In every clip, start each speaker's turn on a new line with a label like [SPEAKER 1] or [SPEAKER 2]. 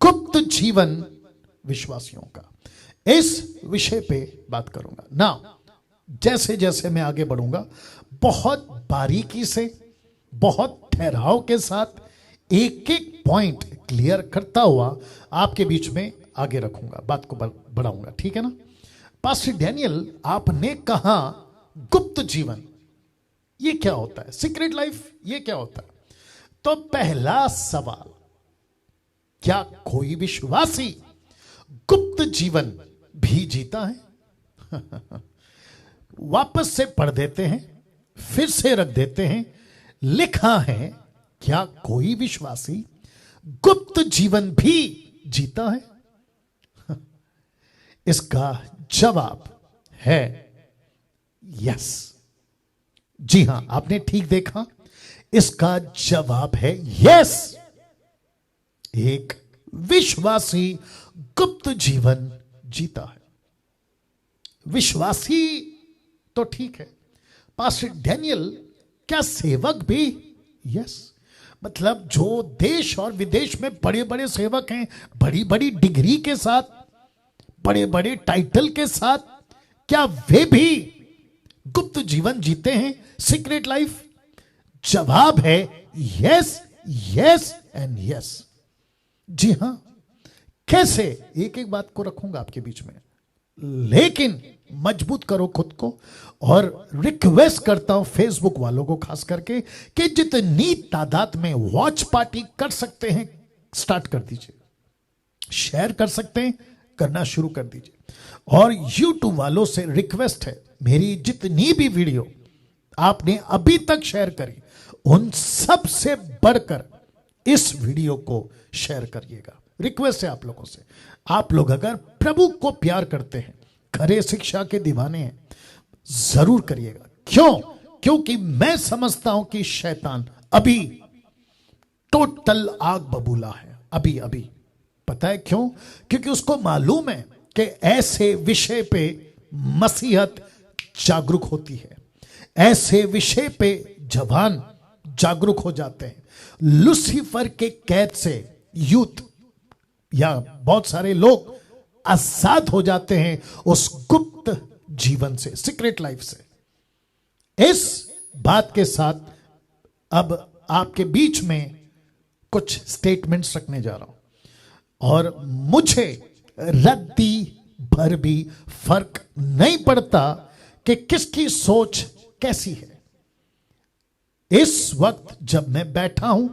[SPEAKER 1] गुप्त जीवन विश्वासियों का, इस विषय पे बात करूंगा ना। जैसे जैसे मैं आगे बढ़ूंगा, बहुत बारीकी से, बहुत ठहराव के साथ एक एक पॉइंट क्लियर करता हुआ आपके बीच में आगे रखूंगा, बात को बढ़ाऊंगा, ठीक है ना। पास्टर डैनियल, आपने कहा गुप्त जीवन, ये क्या होता है? सीक्रेट लाइफ, ये क्या होता है? तो पहला सवाल, क्या कोई विश्वासी गुप्त जीवन भी जीता है? वापस से पढ़ देते हैं, फिर से रख देते हैं। लिखा है, क्या कोई विश्वासी गुप्त जीवन भी जीता है? इसका जवाब है यस। जी हां, आपने ठीक देखा, इसका जवाब है यस। एक विश्वासी गुप्त जीवन जीता है। विश्वासी तो ठीक है, पास्टर डैनियल, क्या सेवक भी? यस। मतलब जो देश और विदेश में बड़े बड़े सेवक हैं, बड़ी बड़ी डिग्री के साथ, बड़े बड़े टाइटल के साथ, क्या वे भी गुप्त जीवन जीते हैं, सीक्रेट लाइफ? जवाब है यस, यस एंड यस। जी हां। कैसे? एक एक बात को रखूंगा आपके बीच में, लेकिन मजबूत करो खुद को। और रिक्वेस्ट करता हूं फेसबुक वालों को खास करके कि जितनी तादाद में वॉच पार्टी कर सकते हैं स्टार्ट कर दीजिए, शेयर कर सकते हैं करना शुरू कर दीजिए। और यूट्यूब वालों से रिक्वेस्ट है, मेरी जितनी भी वीडियो आपने अभी तक शेयर करी, उन सब से बढ़कर इस वीडियो को शेयर करिएगा। रिक्वेस्ट है आप लोगों से। आप लोग अगर प्रभु को प्यार करते हैं, खरे शिक्षा के दीवाने हैं, जरूर करिएगा। क्यों? क्योंकि मैं समझता हूं कि शैतान अभी टोटल आग बबूला है। अभी अभी पता है क्यों? क्योंकि उसको मालूम है कि ऐसे विषय पे मसीहत जागरूक होती है, ऐसे विषय पे जवान जागरूक हो जाते हैं। लूसीफर के कैद से यूथ या बहुत सारे लोग आजाद हो जाते हैं उस गुप्त जीवन से, सीक्रेट लाइफ से। इस बात के साथ अब आपके बीच में कुछ स्टेटमेंट्स रखने जा रहा हूं, और मुझे रद्दी भर भी फर्क नहीं पड़ता कि किसकी सोच कैसी है। इस वक्त जब मैं बैठा हूं,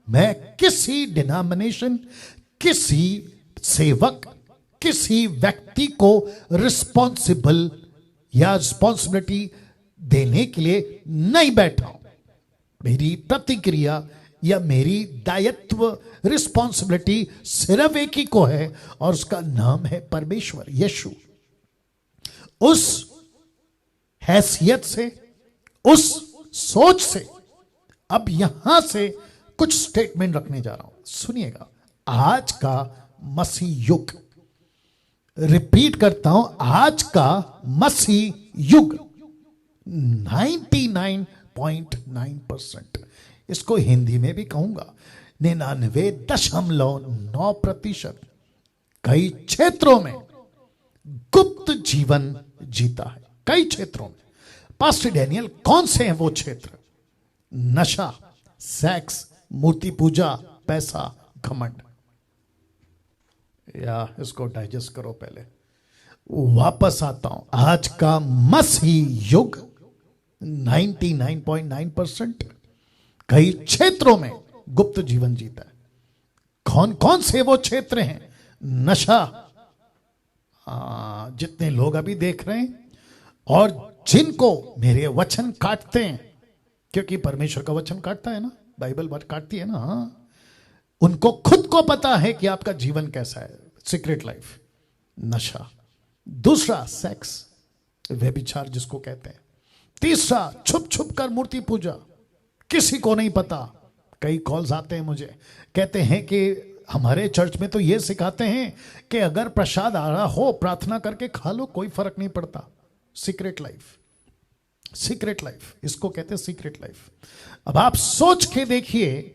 [SPEAKER 1] मैं किसी डिनोमिनेशन, किसी सेवक, किसी व्यक्ति को रिस्पॉन्सिबल या रिस्पॉन्सिबिलिटी देने के लिए नहीं बैठा हूं। मेरी प्रतिक्रिया या मेरी दायित्व, रिस्पॉन्सिबिलिटी सिर्फ एक ही को है, और उसका नाम है परमेश्वर यीशु। उस हैसियत से, उस सोच से अब यहां से कुछ स्टेटमेंट रखने जा रहा हूं, सुनिएगा। आज का मसीह युग, रिपीट करता हूं, आज का मसीह युग 99.9%, इसको हिंदी में भी कहूंगा 99.9%, कई क्षेत्रों में गुप्त जीवन जीता है। कई क्षेत्रों में। पास्टर डैनियल, कौन से हैं वो क्षेत्र? नशा, सेक्स, मूर्ति पूजा, पैसा, घमंड। या इसको डाइजेस्ट करो पहले, वापस आता हूं। आज का मसीह युग 99.9% कई क्षेत्रों में गुप्त जीवन जीता है। कौन कौन से वो क्षेत्र हैं? नशा, जितने लोग अभी देख रहे हैं और जिनको मेरे वचन काटते हैं, क्योंकि परमेश्वर का वचन काटता है ना, बाइबल बात काटती है ना, उनको खुद को पता है कि आपका जीवन कैसा है, सीक्रेट लाइफ। नशा। दूसरा, सेक्स, व्यभिचार जिसको कहते हैं। तीसरा, छुप छुप कर मूर्ति पूजा, किसी को नहीं पता। कई कॉल्स आते हैं मुझे, कहते हैं कि हमारे चर्च में तो ये सिखाते हैं कि अगर प्रसाद आ रहा हो प्रार्थना करके खा लो, कोई फर्क नहीं पड़ता। सीक्रेट लाइफ, सीक्रेट लाइफ, इसको कहते हैं सीक्रेट लाइफ। अब आप सोच के देखिए,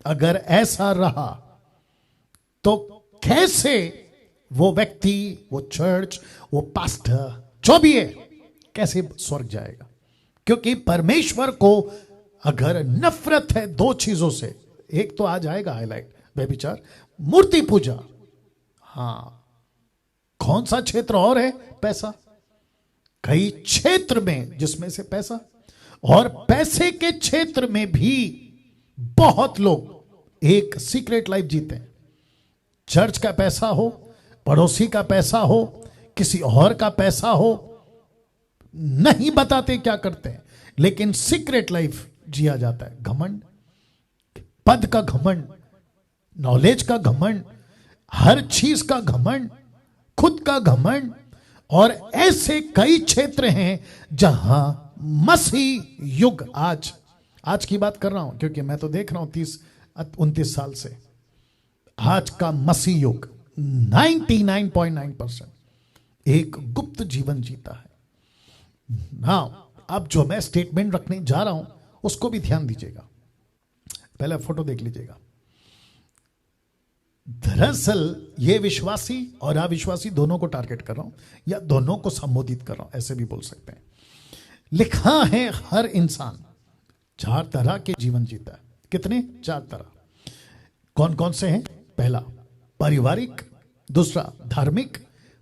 [SPEAKER 1] अगर ऐसा रहा तो कैसे वो व्यक्ति, वो चर्च, वो पास्टर जो भी है, कैसे स्वर्ग जाएगा? क्योंकि परमेश्वर को अगर नफरत है दो चीजों से, एक तो आ जाएगा हाईलाइट, व्यभिचार, मूर्ति पूजा। हां, कौन सा क्षेत्र और है? पैसा। कई क्षेत्र में जिसमें से पैसा, और पैसे के क्षेत्र में भी बहुत लोग एक सीक्रेट लाइफ जीते हैं। चर्च का पैसा हो, पड़ोसी का पैसा हो, किसी और का पैसा हो, नहीं बताते क्या करते हैं, लेकिन सीक्रेट लाइफ जिया जाता है। घमंड, पद का घमंड, नॉलेज का घमंड, हर चीज का घमंड, खुद का घमंड। और ऐसे कई क्षेत्र हैं जहां मसीह युग, आज की बात कर रहा हूं क्योंकि मैं तो देख रहा हूं 30-29 साल से, आज का मसीह युग 99.9% एक गुप्त जीवन जीता है ना। अब जो मैं स्टेटमेंट रखने जा रहा हूं उसको भी ध्यान दीजिएगा, पहले फोटो देख लीजिएगा। दरअसल ये विश्वासी और अविश्वासी दोनों को टारगेट कर रहा हूं, या दोनों को संबोधित कर रहा हूं, ऐसे भी बोल सकते हैं। लिखा है हर इंसान 4 तरह के जीवन जीता है। कितने? 4 तरह। कौन कौन से हैं? पहला पारिवारिक, दूसरा धार्मिक,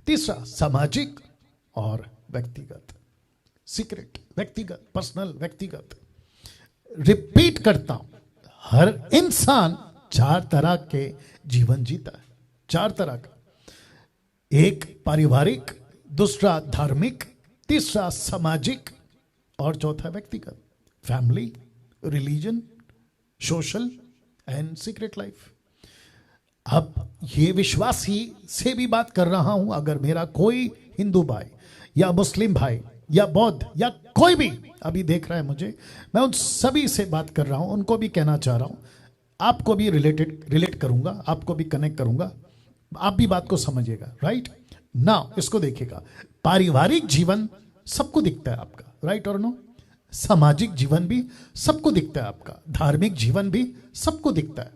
[SPEAKER 1] तीसरा सामाजिक, और व्यक्तिगत। सीक्रेट, व्यक्तिगत, पर्सनल, व्यक्तिगत। रिपीट करता हूं, हर इंसान 4 तरह के जीवन जीता है। 4 तरह का, एक पारिवारिक, दूसरा धार्मिक, तीसरा सामाजिक, और चौथा व्यक्तिगत। Family, religion, social and secret life. अब ये विश्वासी से भी बात कर रहा हूं। अगर मेरा कोई हिंदू भाई या मुस्लिम भाई या बौद्ध या कोई भी अभी देख रहा है मुझे, मैं उन सभी से बात कर रहा हूं, उनको भी कहना चाह रहा हूं, आपको भी रिलेट करूंगा, आपको भी कनेक्ट करूंगा, आप भी बात को समझिएगा। राइट नाउ इसको देखिएगा। पारिवारिक जीवन सबको दिखता है आपका, राइट और नो? सामाजिक जीवन भी सबको दिखता है आपका, धार्मिक जीवन भी सबको दिखता है।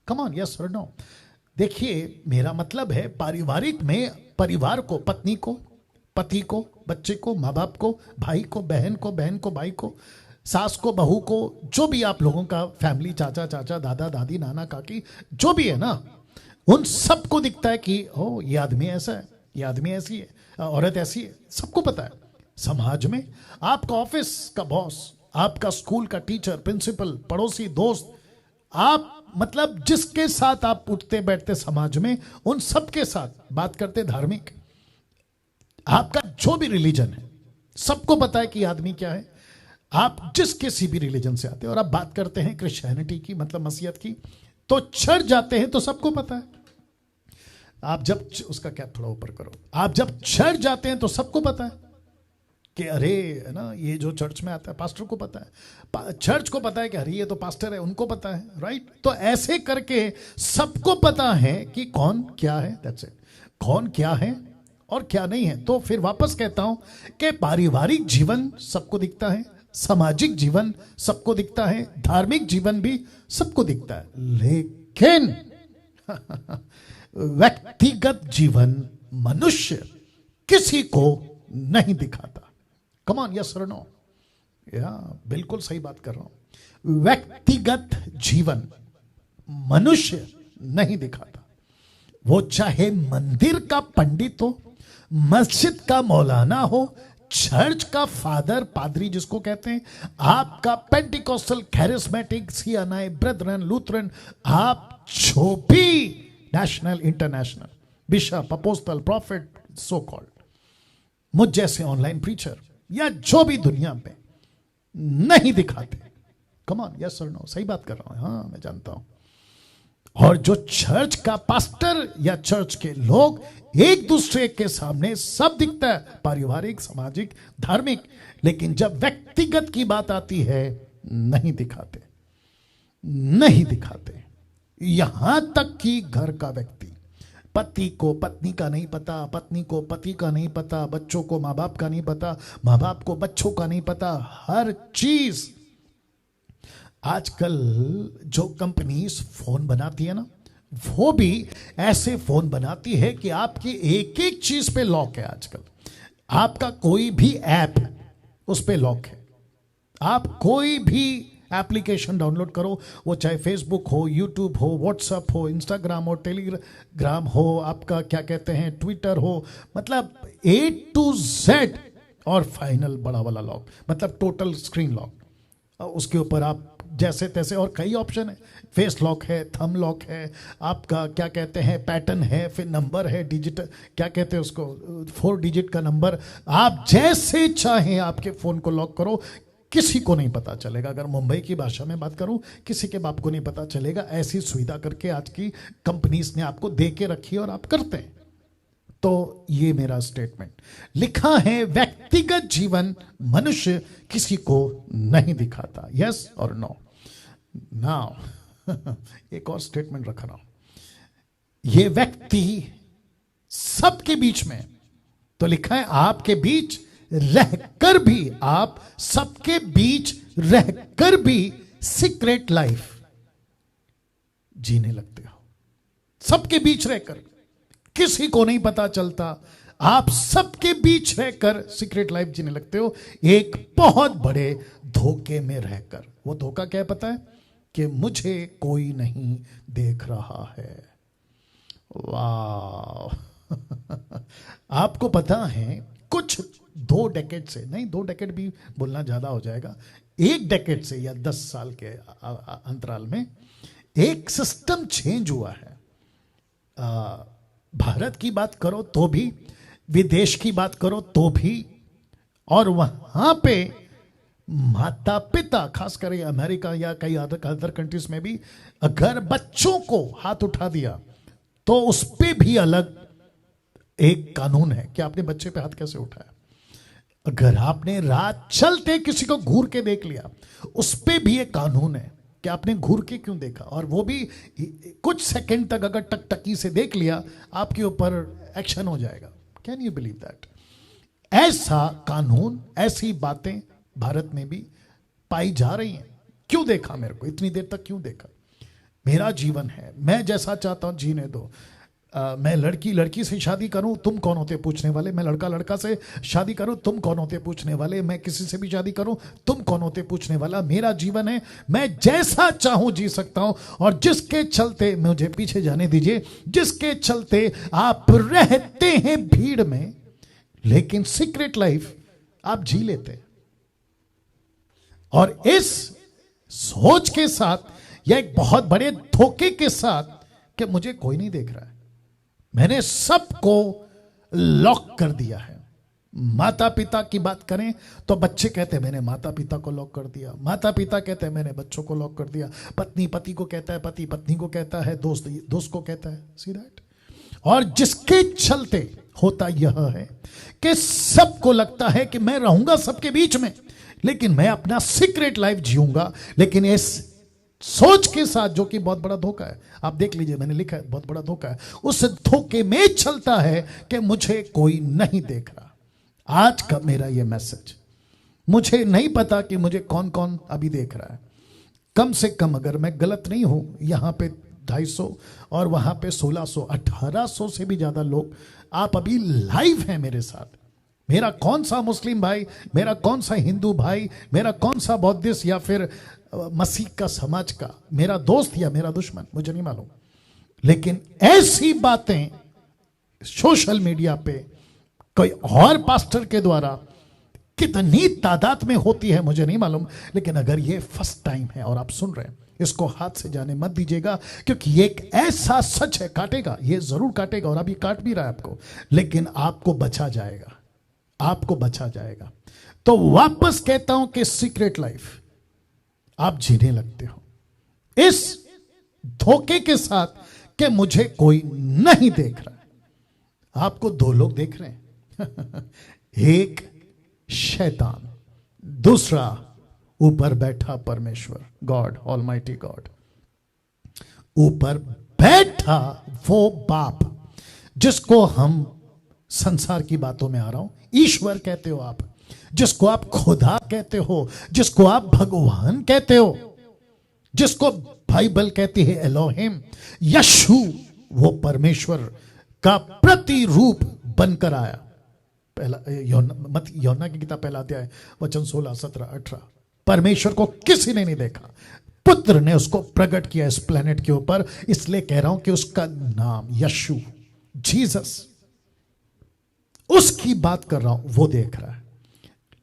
[SPEAKER 1] कम ऑन, यस और नो? देखिए, मेरा मतलब है पारिवारिक में परिवार को, पत्नी को, पति को, बच्चे को, माँ बाप को, भाई को, बहन को, भाई को, सास को, बहू को, जो भी आप लोगों का फैमिली, चाचा चाचा, दादा दादी, नाना काकी, जो भी है ना, उन सबको दिखता है कि ओ ये आदमी ऐसा है, ये आदमी ऐसी है, औरत ऐसी है, सबको पता है। समाज में आपका ऑफिस का बॉस, आपका स्कूल का टीचर, प्रिंसिपल, पड़ोसी, दोस्त, आप मतलब जिसके साथ आप उठते बैठते समाज में, उन सबके साथ बात करते। धार्मिक, आपका जो भी रिलीजन है, सबको पता है कि आदमी क्या है। आप जिस किसी भी रिलीजन से आते हैं और आप बात करते हैं क्रिश्चियनिटी की, मतलब मसीहत की, तो चर्च जाते हैं तो सबको पता है। आप जब उसका कैप थोड़ा ऊपर करो, आप जब चर्च जाते हैं तो सबको पता है कि अरे है ना, ये जो चर्च में आता है पास्टर को पता है, चर्च को पता है कि अरे ये तो पास्टर है, उनको पता है। राइट? तो ऐसे करके सबको पता है कि कौन क्या है, दैट्स इट, कौन क्या है और क्या नहीं है। तो फिर वापस कहता हूं कि पारिवारिक जीवन सबको दिखता है, सामाजिक जीवन सबको दिखता है, धार्मिक जीवन भी सबको दिखता है, लेकिन व्यक्तिगत जीवन मनुष्य किसी को नहीं दिखाता। कम ऑन, यस और नो? या बिल्कुल सही बात कर रहा हूं। व्यक्तिगत जीवन मनुष्य नहीं दिखाता। वो चाहे मंदिर का पंडित हो, मस्जिद का मौलाना हो, चर्च का फादर, पादरी जिसको कहते हैं, आपका Pentecostal, charismatic, CNI, brethren, Lutheran, आप जो भी national, international, bishop, apostle, profit, so called, मुझ जैसे ऑनलाइन प्रीचर या जो भी दुनिया पे नहीं दिखाते। कम ऑन, यस और नो? सही बात कर रहा हूं, हाँ मैं जानता हूं। और जो चर्च का पास्टर या चर्च के लोग, एक दूसरे के सामने सब दिखता है, पारिवारिक, सामाजिक, धार्मिक, लेकिन जब व्यक्तिगत की बात आती है नहीं दिखाते, नहीं दिखाते। यहां तक कि घर का व्यक्ति, पति को पत्नी का नहीं पता, पत्नी को पति का नहीं पता, बच्चों को माँ बाप का नहीं पता, माँ बाप को बच्चों का नहीं पता, हर चीज। आजकल जो कंपनीज फोन बनाती है ना, वो भी ऐसे फोन बनाती है कि आपकी एक एक चीज पे लॉक है आजकल। आपका कोई भी ऐप उस पे लॉक है। आप कोई भी एप्लीकेशन डाउनलोड करो, वो चाहे फेसबुक हो, यूट्यूब हो, व्हाट्सएप हो, इंस्टाग्राम हो, टेलीग्राम हो, आपका क्या कहते हैं ट्विटर हो, मतलब A to Z, और फाइनल बड़ा वाला लॉक, मतलब टोटल स्क्रीन लॉक। उसके ऊपर आप जैसे तैसे, और कई ऑप्शन है, फेस लॉक है, थंब लॉक है, आपका क्या कहते हैं पैटर्न है, फिर नंबर है, डिजिटल क्या कहते हैं उसको, 4 डिजिट का नंबर। आप जैसे चाहें आपके फोन को लॉक करो, किसी को नहीं पता चलेगा। अगर मुंबई की भाषा में बात करूं, किसी के बाप को नहीं पता चलेगा। ऐसी सुविधा करके आज की कंपनीज ने आपको दे के रखी है और आप करते हैं। तो ये मेरा स्टेटमेंट लिखा है, व्यक्तिगत जीवन मनुष्य किसी को नहीं दिखाता। यस और नो। नाउ एक और स्टेटमेंट रख रहा हूं, ये व्यक्ति सबके बीच में, तो लिखा है आपके बीच रहकर भी, आप सबके बीच रहकर भी सीक्रेट लाइफ जीने लगते हो। सबके बीच रहकर, किसी को नहीं पता चलता, आप सबके बीच रहकर सीक्रेट लाइफ जीने लगते हो, एक बहुत बड़े धोखे में रहकर। वो धोखा क्या है पता है? कि मुझे कोई नहीं देख रहा है। वाह आपको पता है कुछ 2 डेकेड से, नहीं 2 डेकेड भी बोलना ज्यादा हो जाएगा, 1 डेकेड से या 10 साल के अंतराल में एक सिस्टम चेंज हुआ है। भारत की बात करो तो भी, विदेश की बात करो तो भी, और वहां पे माता पिता, खासकर अमेरिका या कई अदर कंट्रीज में भी, अगर बच्चों को हाथ उठा दिया तो उस पे भी अलग एक कानून है कि आपने बच्चे पे हाथ कैसे उठाया। अगर आपने रात चलते किसी को घूर के देख लिया, उस पे भी एक कानून है कि आपने घूर के क्यों देखा, और वो भी कुछ सेकंड तक अगर टकटकी से देख लिया, आपके ऊपर एक्शन हो जाएगा। Can you believe that? ऐसा कानून, ऐसी बातें भारत में भी पाई जा रही हैं। क्यों देखा मेरे को, इतनी देर तक क्यों देखा? मेरा जीवन है, मैं जैसा चाहता हूं जीने दो। मैं लड़की से शादी करूं, तुम कौन होते पूछने वाले? मैं लड़का से शादी करूं, तुम कौन होते पूछने वाले? मैं किसी से भी शादी करूं, तुम कौन होते पूछने वाला? मेरा जीवन है, मैं जैसा चाहूं जी सकता हूं। और जिसके चलते, मुझे पीछे जाने दीजिए, जिसके चलते आप रहते हैं भीड़ में, लेकिन सीक्रेट लाइफ आप जी लेते। और इस सोच के साथ, या एक बहुत बड़े धोखे के साथ कि मुझे कोई नहीं देख रहा है, मैंने सबको लॉक कर दिया है। माता पिता की बात करें तो बच्चे कहते हैं मैंने माता पिता को लॉक कर दिया, माता पिता कहते हैं मैंने बच्चों को लॉक कर दिया, पत्नी पति को कहता है, पति पत्नी को कहता है, दोस्त दोस्त को कहता है। See that? और जिसके चलते होता यह है कि सबको लगता है कि मैं रहूंगा सबके बीच में, लेकिन मैं अपना सीक्रेट लाइफ जीऊंगा। लेकिन इस सोच के साथ, जो कि बहुत बड़ा धोखा है, आप देख लीजिए, मैंने लिखा है बहुत बड़ा धोखा है, उस धोखे में चलता है कि मुझे कोई नहीं देख रहा। आज का मेरा ये मैसेज, मुझे नहीं पता कि मुझे कौन कौन अभी देख रहा है। कम से कम, अगर मैं गलत नहीं हूं, यहां पे 250 और वहां पे 1600, 1800 से भी ज्यादा लोग आप अभी लाइव हैं मेरे साथ। मेरा कौन सा मुस्लिम भाई, मेरा कौन सा हिंदू भाई, मेरा कौन सा बौद्धिस्ट या फिर मसीह का समाज का मेरा दोस्त या मेरा दुश्मन, मुझे नहीं मालूम। लेकिन ऐसी बातें सोशल मीडिया पे कोई और पास्टर के द्वारा कितनी तादाद में होती है मुझे नहीं मालूम। लेकिन अगर ये फर्स्ट टाइम है और आप सुन रहे हैं, इसको हाथ से जाने मत दीजिएगा, क्योंकि ये एक ऐसा सच है, काटेगा, ये जरूर काटेगा, और अभी काट भी रहा है आपको, लेकिन आपको बचा जाएगा, आपको बचा जाएगा। तो वापस कहता हूं कि सीक्रेट लाइफ आप जीने लगते हो इस धोखे के साथ कि मुझे कोई नहीं देख रहा है। आपको 2 लोग देख रहे हैं एक शैतान, दूसरा ऊपर बैठा परमेश्वर, गॉड, ऑलमाइटी गॉड। ऊपर बैठा वो बाप जिसको हम संसार की बातों में आ रहा हूं ईश्वर कहते हो आप, जिसको आप खुदा कहते हो, जिसको आप भगवान कहते हो, जिसको बाइबल कहती है एलोहिम, यशु वो परमेश्वर का प्रतिरूप बनकर आया। पहला योना की किताब पहला अध्याय वचन 16, 17, 18। परमेश्वर को किसी ने नहीं देखा, पुत्र ने उसको प्रकट किया इस प्लेनेट के ऊपर। इसलिए कह रहा हूं कि उसका नाम यशु, जीसस, उसकी बात कर रहा हूं, वो देख रहा है।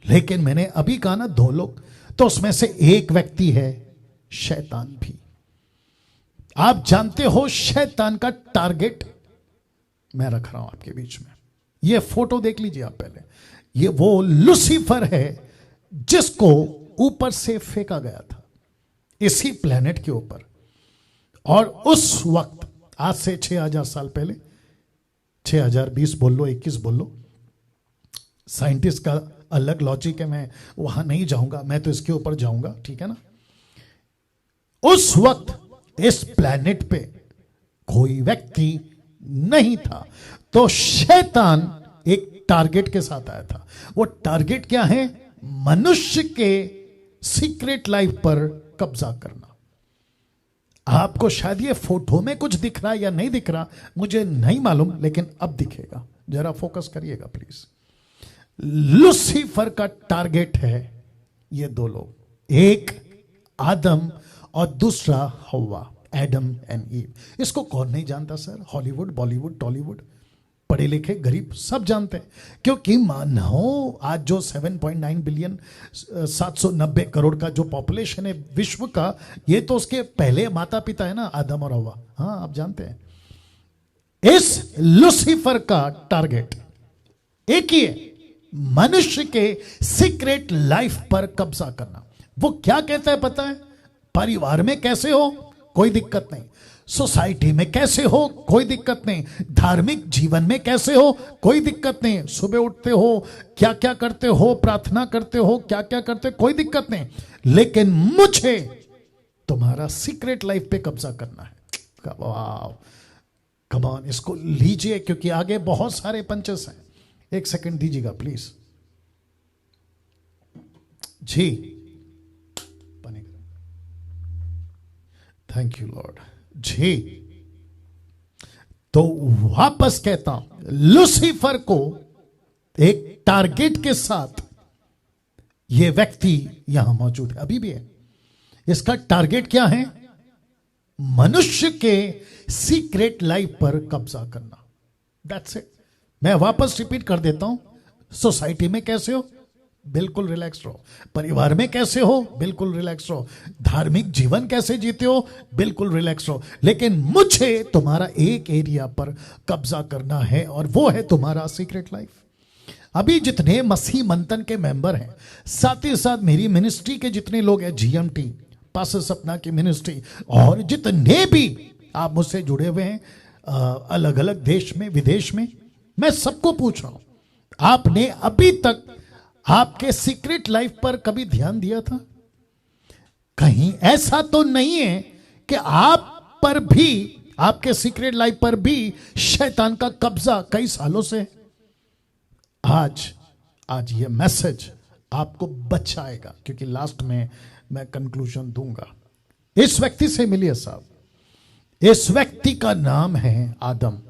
[SPEAKER 1] लेकिन मैंने अभी कहा ना 2 लोग, तो उसमें से एक व्यक्ति है शैतान भी। आप जानते हो शैतान का टारगेट मैं रख रहा हूं आपके बीच में। ये फोटो देख लीजिए आप पहले। ये वो लूसीफर है जिसको ऊपर से फेंका गया था इसी प्लेनेट के ऊपर। और उस वक्त आज से 6000 साल पहले, 6020 बोल लो, 21 बोल लो, साइंटिस्ट का अलग लॉजिक है, मैं वहां नहीं जाऊंगा, मैं तो इसके ऊपर जाऊंगा, ठीक है ना। उस वक्त इस प्लेनेट पे कोई व्यक्ति नहीं था, तो शैतान एक टारगेट के साथ आया था। वो टारगेट क्या है? मनुष्य के सीक्रेट लाइफ पर कब्जा करना। आपको शायद ये फोटो में कुछ दिख रहा है या नहीं दिख रहा, मुझे नहीं मालूम, लेकिन अब दिखेगा। जरा फोकस करिएगा प्लीज। लूसीफर का टारगेट है ये 2 लोग, एक आदम और दूसरा हव्वा, एडम एंड ईव। इसको कौन नहीं जानता सर? हॉलीवुड, बॉलीवुड, टॉलीवुड, पढ़े लिखे गरीब सब जानते हैं। क्योंकि मानो आज जो 7.9 बिलियन 790 करोड़ का जो पॉपुलेशन है विश्व का, ये तो उसके पहले माता पिता है ना, आदम और हव्वा। हाँ, आप जानते हैं। इस लूसीफर का टारगेट एक ही है, मनुष्य के सीक्रेट लाइफ पर कब्जा करना। वो क्या कहता है पता है? परिवार में कैसे हो कोई दिक्कत नहीं, सोसाइटी में कैसे हो कोई दिक्कत नहीं, धार्मिक जीवन में कैसे हो कोई दिक्कत नहीं, सुबह उठते हो क्या क्या करते हो, प्रार्थना करते हो क्या क्या करते हो, कोई दिक्कत नहीं, लेकिन मुझे तुम्हारा सीक्रेट लाइफ पे कब्जा करना है। वाह, कम ऑन, इसको लीजिए क्योंकि आगे बहुत सारे पंचेस हैं। 1 सेकंड दीजिएगा प्लीज जी। थैंक यू लॉर्ड जी। तो वापस कहता हूं, लूसीफर को एक टारगेट के साथ यह व्यक्ति यहां मौजूद है, अभी भी है। इसका टारगेट क्या है? मनुष्य के सीक्रेट लाइफ पर कब्जा करना। That's it. मैं वापस रिपीट कर देता हूं। सोसाइटी में कैसे हो बिल्कुल रिलैक्स रहो, परिवार में कैसे हो बिल्कुल रिलैक्स रहो, धार्मिक जीवन कैसे जीते हो बिल्कुल रिलैक्स रहो, लेकिन मुझे तुम्हारा एक एरिया पर कब्जा करना है और वो है तुम्हारा सीक्रेट लाइफ। अभी जितने मसीह मंथन के मेंबर हैं, साथ ही साथ मेरी मिनिस्ट्री के जितने लोग हैं, जीएमटी, पास्टर सपना की मिनिस्ट्री, और जितने भी आप मुझसे जुड़े हुए हैं अलग अलग देश में विदेश में, मैं सबको पूछ रहा हूं, आपने अभी तक आपके सीक्रेट लाइफ पर कभी ध्यान दिया था? कहीं ऐसा तो नहीं है कि आप पर भी, आपके सीक्रेट लाइफ पर भी शैतान का कब्जा कई सालों से? आज ये मैसेज आपको बचाएगा, क्योंकि लास्ट में मैं कंक्लूजन दूंगा। इस व्यक्ति से मिलिए साहब। इस व्यक्ति का नाम है आदम।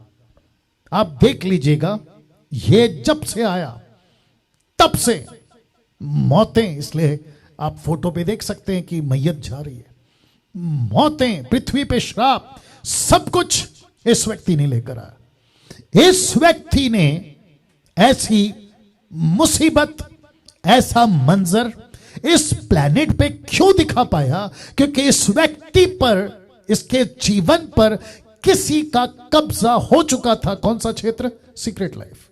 [SPEAKER 1] आप देख लीजिएगा, ये जब से आया तब से मौतें, इसलिए आप फोटो पे देख सकते हैं कि मैयत जा रही है, मौतें, पृथ्वी पे श्राप, सब कुछ इस व्यक्ति ने लेकर आया। इस व्यक्ति ने ऐसी मुसीबत, ऐसा मंजर इस प्लेनेट पे क्यों दिखा पाया? क्योंकि इस व्यक्ति पर, इसके जीवन पर किसी का कब्जा हो चुका था। कौन सा क्षेत्र? Secret life.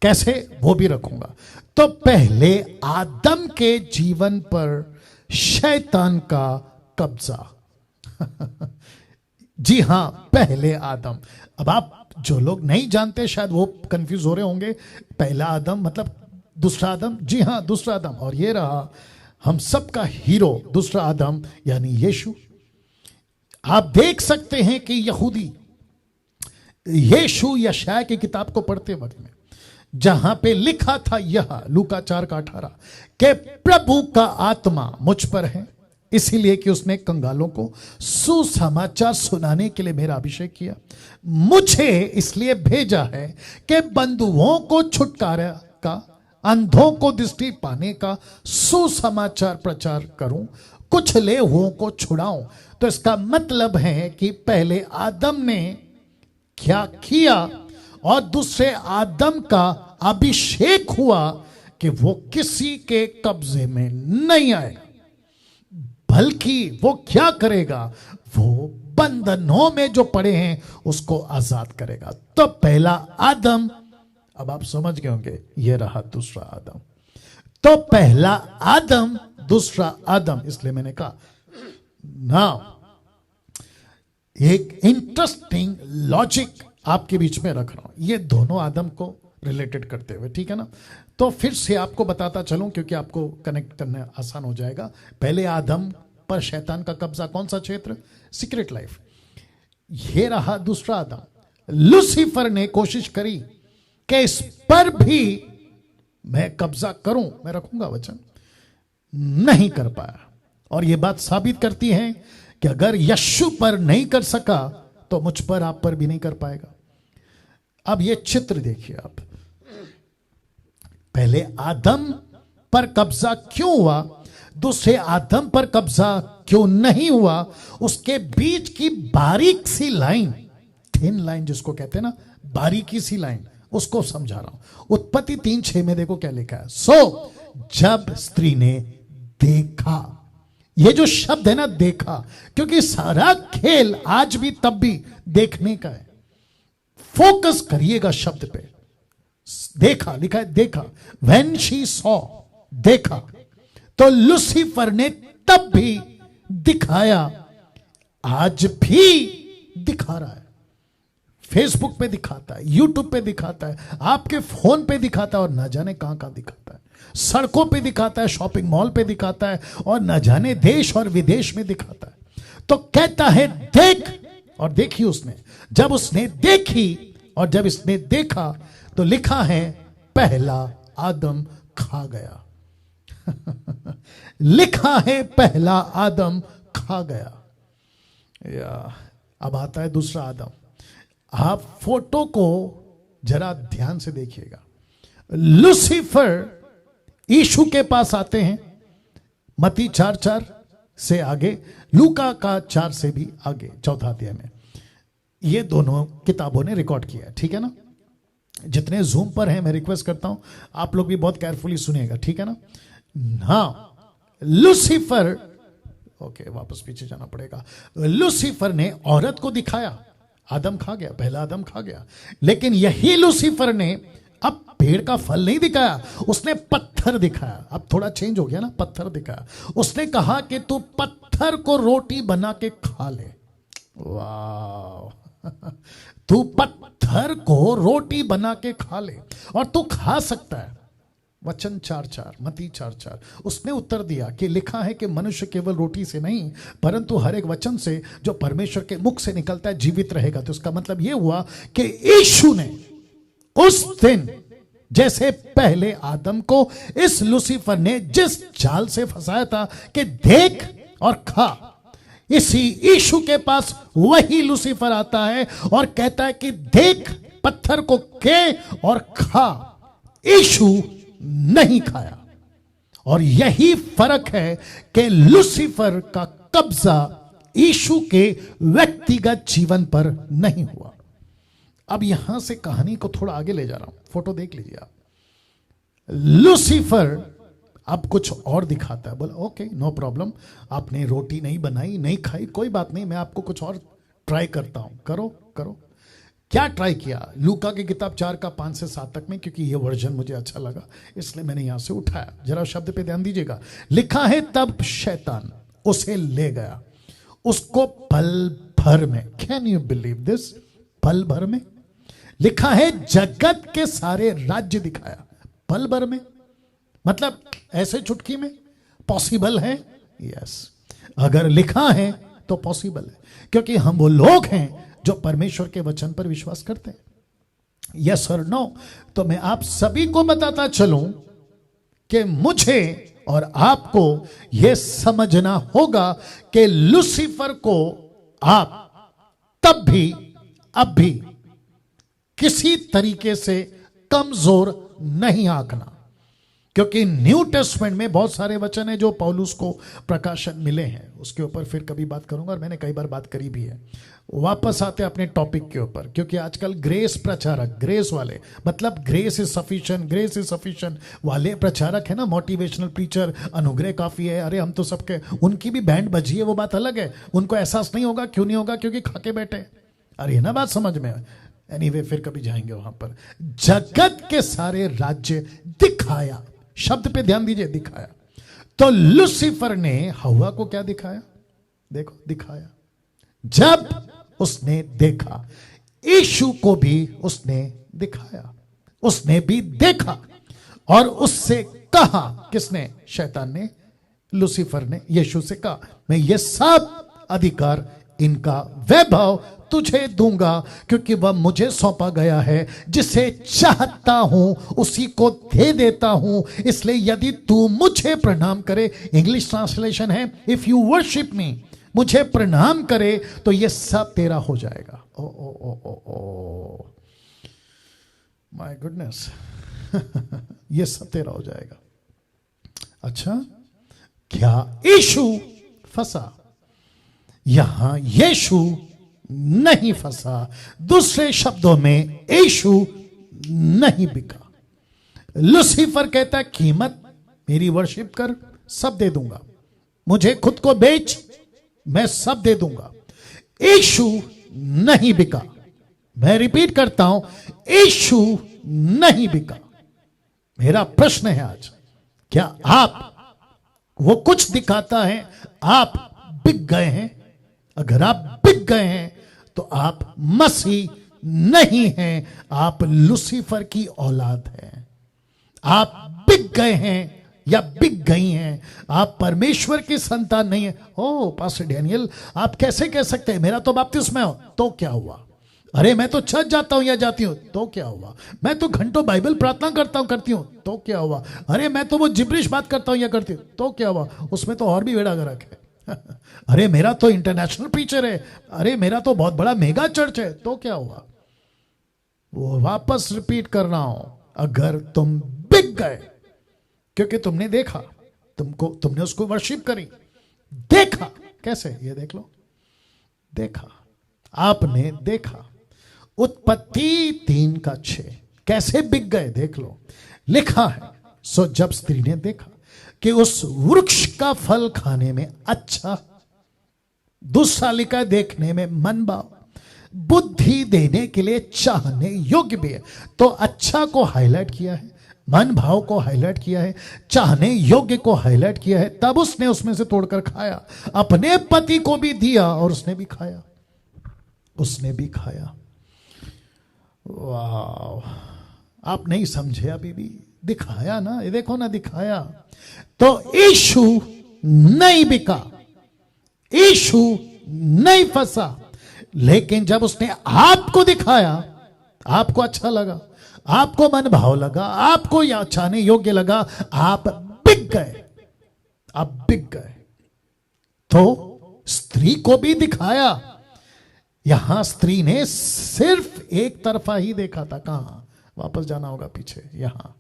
[SPEAKER 1] कैसे, वो भी रखूंगा। तो पहले आदम के जीवन पर शैतान का कब्जा जी हां, पहले आदम। अब आप जो लोग नहीं जानते शायद वो कंफ्यूज हो रहे होंगे, पहला आदम मतलब दूसरा आदम? जी हां, दूसरा आदम। और ये रहा हम सबका हीरो, दूसरा आदम यानी यीशु। आप देख सकते हैं कि यहूदी यीशु यशाया की किताब को पढ़ते वक्त में जहां पे लिखा था यह, लूका 4 का 18, कि प्रभु का आत्मा मुझ पर है इसीलिए कि उसने कंगालों को सुसमाचार सुनाने के लिए मेरा अभिषेक किया। मुझे इसलिए भेजा है कि बंधुओं को छुटकारा का, अंधों को दृष्टि पाने का सुसमाचार प्रचार करूं, कुचले हुओं को छुड़ाऊं। तो इसका मतलब है कि पहले आदम ने क्या किया और दूसरे आदम का अभिषेक हुआ कि वो किसी के कब्जे में नहीं आएगा, बल्कि वो क्या करेगा, वो बंधनों में जो पड़े हैं उसको आजाद करेगा। तो पहला आदम, अब आप समझ गए होंगे, ये रहा दूसरा आदम। तो पहला आदम, दूसरा आदम, इसलिए मैंने कहा ना, एक इंटरेस्टिंग लॉजिक आपके बीच में रख रहा हूं, ये दोनों आदम को रिलेटेड करते हुए, ठीक है ना। तो फिर से आपको बताता चलूं क्योंकि आपको कनेक्ट करना आसान हो जाएगा। पहले आदम पर शैतान का कब्जा, कौन सा क्षेत्र, सीक्रेट लाइफ। ये रहा दूसरा आदम। लूसीफर ने कोशिश करी कि इस पर भी मैं कब्जा करूं, मैं रखूंगा वचन, नहीं कर पाया। और यह बात साबित करती है कि अगर यीशु पर नहीं कर सका तो मुझ पर, आप पर भी नहीं कर पाएगा। अब यह चित्र देखिए आप, पहले आदम पर कब्जा क्यों हुआ, दूसरे आदम पर कब्जा क्यों नहीं हुआ, उसके बीच की बारीक सी लाइन, थिन लाइन जिसको कहते हैं ना, बारीकी सी लाइन, उसको समझा रहा हूं। उत्पत्ति 3:6 में देखो क्या लिखा है। सो जब स्त्री ने देखा, ये जो शब्द है ना, देखा, क्योंकि सारा खेल आज भी तब भी देखने का है। फोकस करिएगा शब्द पे। देखा लिखा है, देखा, व्हेन शी सॉ, देखा। तो लूसीफर ने तब भी दिखाया, आज भी दिखा रहा है। फेसबुक पे दिखाता है, यूट्यूब पे दिखाता है, आपके फोन पे दिखाता है, और ना जाने कहां कहां दिखाता है। सड़कों पे दिखाता है, शॉपिंग मॉल पे दिखाता है, और ना जाने देश और विदेश में दिखाता है। तो कहता है देख, और देखी उसने। जब उसने देखी और जब इसने देखा तो लिखा है पहला आदम खा गया। लिखा है पहला आदम खा गया। या अब आता है दूसरा आदम। आप फोटो को जरा ध्यान से देखिएगा। लूसीफर यीशु के पास आते हैं, मत्ती 4:4 से आगे, लूका का 4 से भी आगे, चौथा अध्याय में। ये दोनों किताबों ने रिकॉर्ड किया है, ठीक है ना। जितने जूम पर हैं, मैं रिक्वेस्ट करता हूं आप लोग भी बहुत केयरफुली सुनिएगा, ठीक है ना। हाँ, लूसीफर, ओके वापस पीछे जाना पड़ेगा। लूसीफर ने औरत को दिखाया, आदम खा गया, पहला आदम खा गया। लेकिन यही लूसीफर ने अब पेड़ का फल नहीं दिखाया, उसने पत्थर दिखाया। अब थोड़ा चेंज हो गया ना, पत्थर दिखाया। उसने कहा कि तू पत्थर को रोटी बना के खा ले। वाह, तू पत्थर को रोटी बना के खा ले, और तू खा सकता है। वचन 4:4, मत्ती 4:4। उसने उत्तर दिया कि लिखा है कि मनुष्य केवल रोटी से नहीं परंतु हर एक वचन से जो परमेश्वर के मुख से निकलता है जीवित रहेगा। तो उसका मतलब यह हुआ कि यीशु ने उस दिन, जैसे पहले आदम को इस लूसीफर ने जिस जाल से फंसाया था कि देख और खा, इसी यीशु के पास वही लूसीफर आता है और कहता है कि देख, पत्थर को के और खा। यीशु नहीं खाया। और यही फर्क है कि लूसीफर का कब्जा यीशु के व्यक्तिगत जीवन पर नहीं हुआ। अब यहां से कहानी को थोड़ा आगे ले जा रहा हूं, फोटो देख लीजिए आप। लूसीफर अब कुछ और दिखाता है। बोला ओके, नो प्रॉब्लम, आपने रोटी नहीं बनाई, नहीं खाई, कोई बात नहीं, मैं आपको कुछ और ट्राई करता हूं, करो करो। क्या ट्राई किया? लूका की किताब 4 का 5 से 7 तक में, क्योंकि ये वर्जन मुझे अच्छा लगा इसलिए मैंने यहां से उठाया। जरा शब्द पे ध्यान दीजिएगा। लिखा है तब शैतान उसे ले गया, उसको पल भर में, कैन यू बिलीव दिस, पल भर में। लिखा है जगत के सारे राज्य दिखाया, पल भर में, मतलब ऐसे चुटकी में। पॉसिबल है? यस, अगर लिखा है तो पॉसिबल है, क्योंकि हम वो लोग हैं जो परमेश्वर के वचन पर विश्वास करते हैं। यस और नो। तो मैं आप सभी को बताता चलूं कि मुझे और आपको यह समझना होगा कि लूसीफर को आप तब भी अब भी किसी तरीके से कमजोर नहीं आंकना, क्योंकि न्यू टेस्टमेंट में बहुत सारे वचन हैं जो पौलुस को प्रकाशन मिले हैं। उसके ऊपर फिर कभी बात करूंगा और मैंने कई बार बात करी भी है। वापस आते अपने टॉपिक के ऊपर, क्योंकि आजकल ग्रेस प्रचारक, ग्रेस वाले मतलब ग्रेस इज सफिशिएंट वाले प्रचारक है ना, मोटिवेशनल प्रीचर, अनुग्रह काफी है, अरे हम तो सबके, उनकी भी बैंड बजी है, वो बात अलग है। उनको एहसास नहीं होगा, क्यों नहीं होगा? क्योंकि खाके बैठे। अरे ये ना बात समझ में। एनीवे फिर कभी जाएंगे वहां पर। जगत के सारे राज्य दिखाया, शब्द पे ध्यान दीजिए, दिखाया। तो लूसीफर ने हवा को क्या दिखाया? देखो, दिखाया। जब उसने देखा, यीशु को भी उसने दिखाया, उसने भी देखा और उससे कहा। किसने? शैतान ने लूसीफर ने यीशु से कहा, मैं ये सब अधिकार, इनका वैभव तुझे दूंगा, क्योंकि वह मुझे सौंपा गया है। जिसे चाहता हूं उसी को दे देता हूं। इसलिए यदि तू मुझे प्रणाम करे, इंग्लिश ट्रांसलेशन है, इफ यू वर्शिप मी, मुझे प्रणाम करे तो ये सब तेरा हो जाएगा। ओ ओ ओ ओ ओ माय गुडनेस ये सब तेरा हो जाएगा। अच्छा, क्या यीशु फंसा? यहां यीशु नहीं फंसा। दूसरे शब्दों में यीशु नहीं बिका। लूसीफर कहता, कीमत मेरी वर्शिप कर, सब दे दूंगा, मुझे खुद को बेच, मैं सब दे दूंगा। यीशु नहीं बिका। मैं रिपीट करता हूं, यीशु नहीं बिका। मेरा प्रश्न है आज, क्या आप, वो कुछ दिखाता है, आप बिक गए हैं? अगर आप बिक गए हैं तो आप मसीह नहीं हैं, आप लूसीफर की औलाद हैं। आप बिक गए हैं या बिक गई हैं, आप परमेश्वर की संतान नहीं है। ओ पास्टर डैनियल, आप कैसे कह सकते हैं? मेरा तो बपतिस्मा हो, तो क्या हुआ? अरे मैं तो चर्च जाता हूं या जाती हूं, तो क्या हुआ? मैं तो घंटों बाइबल प्रार्थना करता हूं, करती हूं, तो क्या हुआ? अरे मैं तो वो जिब्रिश बात करता हूं या करती हूं, तो क्या हुआ? उसमें तो और भी बेड़ा गर्क है। अरे मेरा तो इंटरनेशनल प्रीचर है, अरे मेरा तो बहुत बड़ा मेगा चर्च है, तो क्या हुआ? वो वापस रिपीट कर रहा हूं, अगर तुम बिक गए क्योंकि तुमने देखा, तुमने उसको वर्शिप करी, देखा, कैसे? ये देख लो, देखा, आपने देखा। उत्पत्ति 3:6 कैसे बिक गए देख लो, लिखा है, सो जब स्त्री ने देखा कि उस वृक्ष का फल खाने में अच्छा, दूसरा लिखा देखने में मनभाव, बुद्धि देने के लिए चाहने योग्य भी है। तो अच्छा को हाईलाइट किया है, मन भाव को हाईलाइट किया है, चाहने योग्य को हाईलाइट किया है। तब उसने उसमें से तोड़कर खाया, अपने पति को भी दिया और उसने भी खाया, उसने भी खाया। वाह, आप नहीं समझे अभी भी? दिखाया ना, ये देखो ना, दिखाया। तो यीशु नहीं बिका, यीशु नहीं फंसा, लेकिन जब उसने आपको दिखाया, आपको अच्छा लगा, आपको मन भाव लगा, आपको या चाहने योग्य लगा, आप बिक गए, आप बिक गए। तो स्त्री को भी दिखाया। यहां स्त्री ने सिर्फ एक तरफा ही देखा था। कहां? वापस जाना होगा पीछे। यहां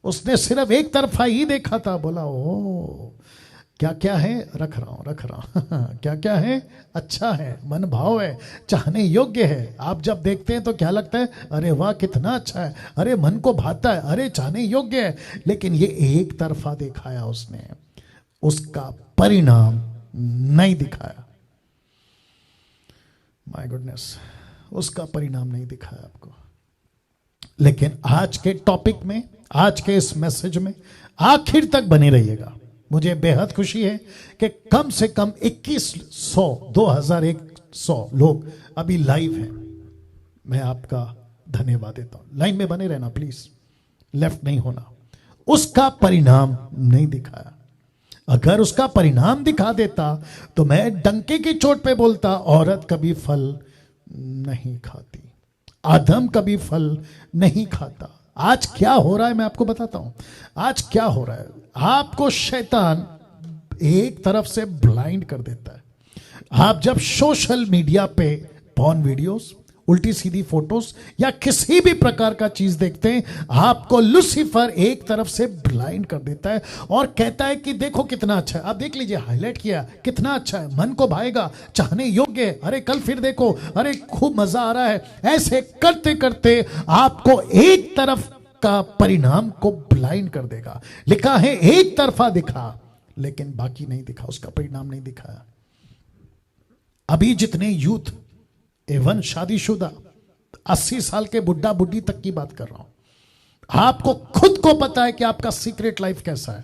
[SPEAKER 1] उसने सिर्फ एक तरफा ही देखा था। बोला, ओ क्या क्या है, रख रहा हूं क्या क्या है, अच्छा है, मन भाव है, चाहने योग्य है। आप जब देखते हैं तो क्या लगता है? अरे वाह कितना अच्छा है, अरे मन को भाता है, अरे चाहने योग्य है। लेकिन ये एक तरफा दिखाया उसने, उसका परिणाम नहीं दिखाया। माय गुडनेस, उसका परिणाम नहीं दिखाया आपको। लेकिन आज के टॉपिक में, आज के इस मैसेज में आखिर तक बने रहिएगा। मुझे बेहद खुशी है कि कम से कम 2100 लोग अभी लाइव हैं। मैं आपका धन्यवाद देता हूं। लाइन में बने रहना प्लीज, लेफ्ट नहीं होना। उसका परिणाम नहीं दिखाया। अगर उसका परिणाम दिखा देता तो मैं डंके की चोट पे बोलता, औरत कभी फल नहीं खाती, आदम कभी फल नहीं खाता, आज क्या हो रहा है मैं आपको बताता हूं। आज क्या हो रहा है, आपको शैतान एक तरफ से ब्लाइंड कर देता है। आप जब सोशल मीडिया पे पॉर्न वीडियोस, उल्टी सीधी फोटोज या किसी भी प्रकार का चीज देखते हैं, आपको लूसीफर एक तरफ से ब्लाइंड कर देता है और कहता है कि देखो कितना अच्छा है। आप देख लीजिए, हाईलाइट किया, कितना अच्छा है, मन को भाएगा, चाहने योग्य है, अरे कल फिर देखो, अरे खूब मजा आ रहा है। ऐसे करते करते आपको एक तरफ का परिणाम को ब्लाइंड कर देगा। लिखा है एक तरफा दिखा, लेकिन बाकी नहीं दिखा, उसका परिणाम नहीं दिखाया। अभी जितने यूथ एवं शादीशुदा 80 साल के बुढ़ा बुढ़ी तक की बात कर रहा हूं, आपको खुद को पता है कि आपका सीक्रेट लाइफ कैसा है।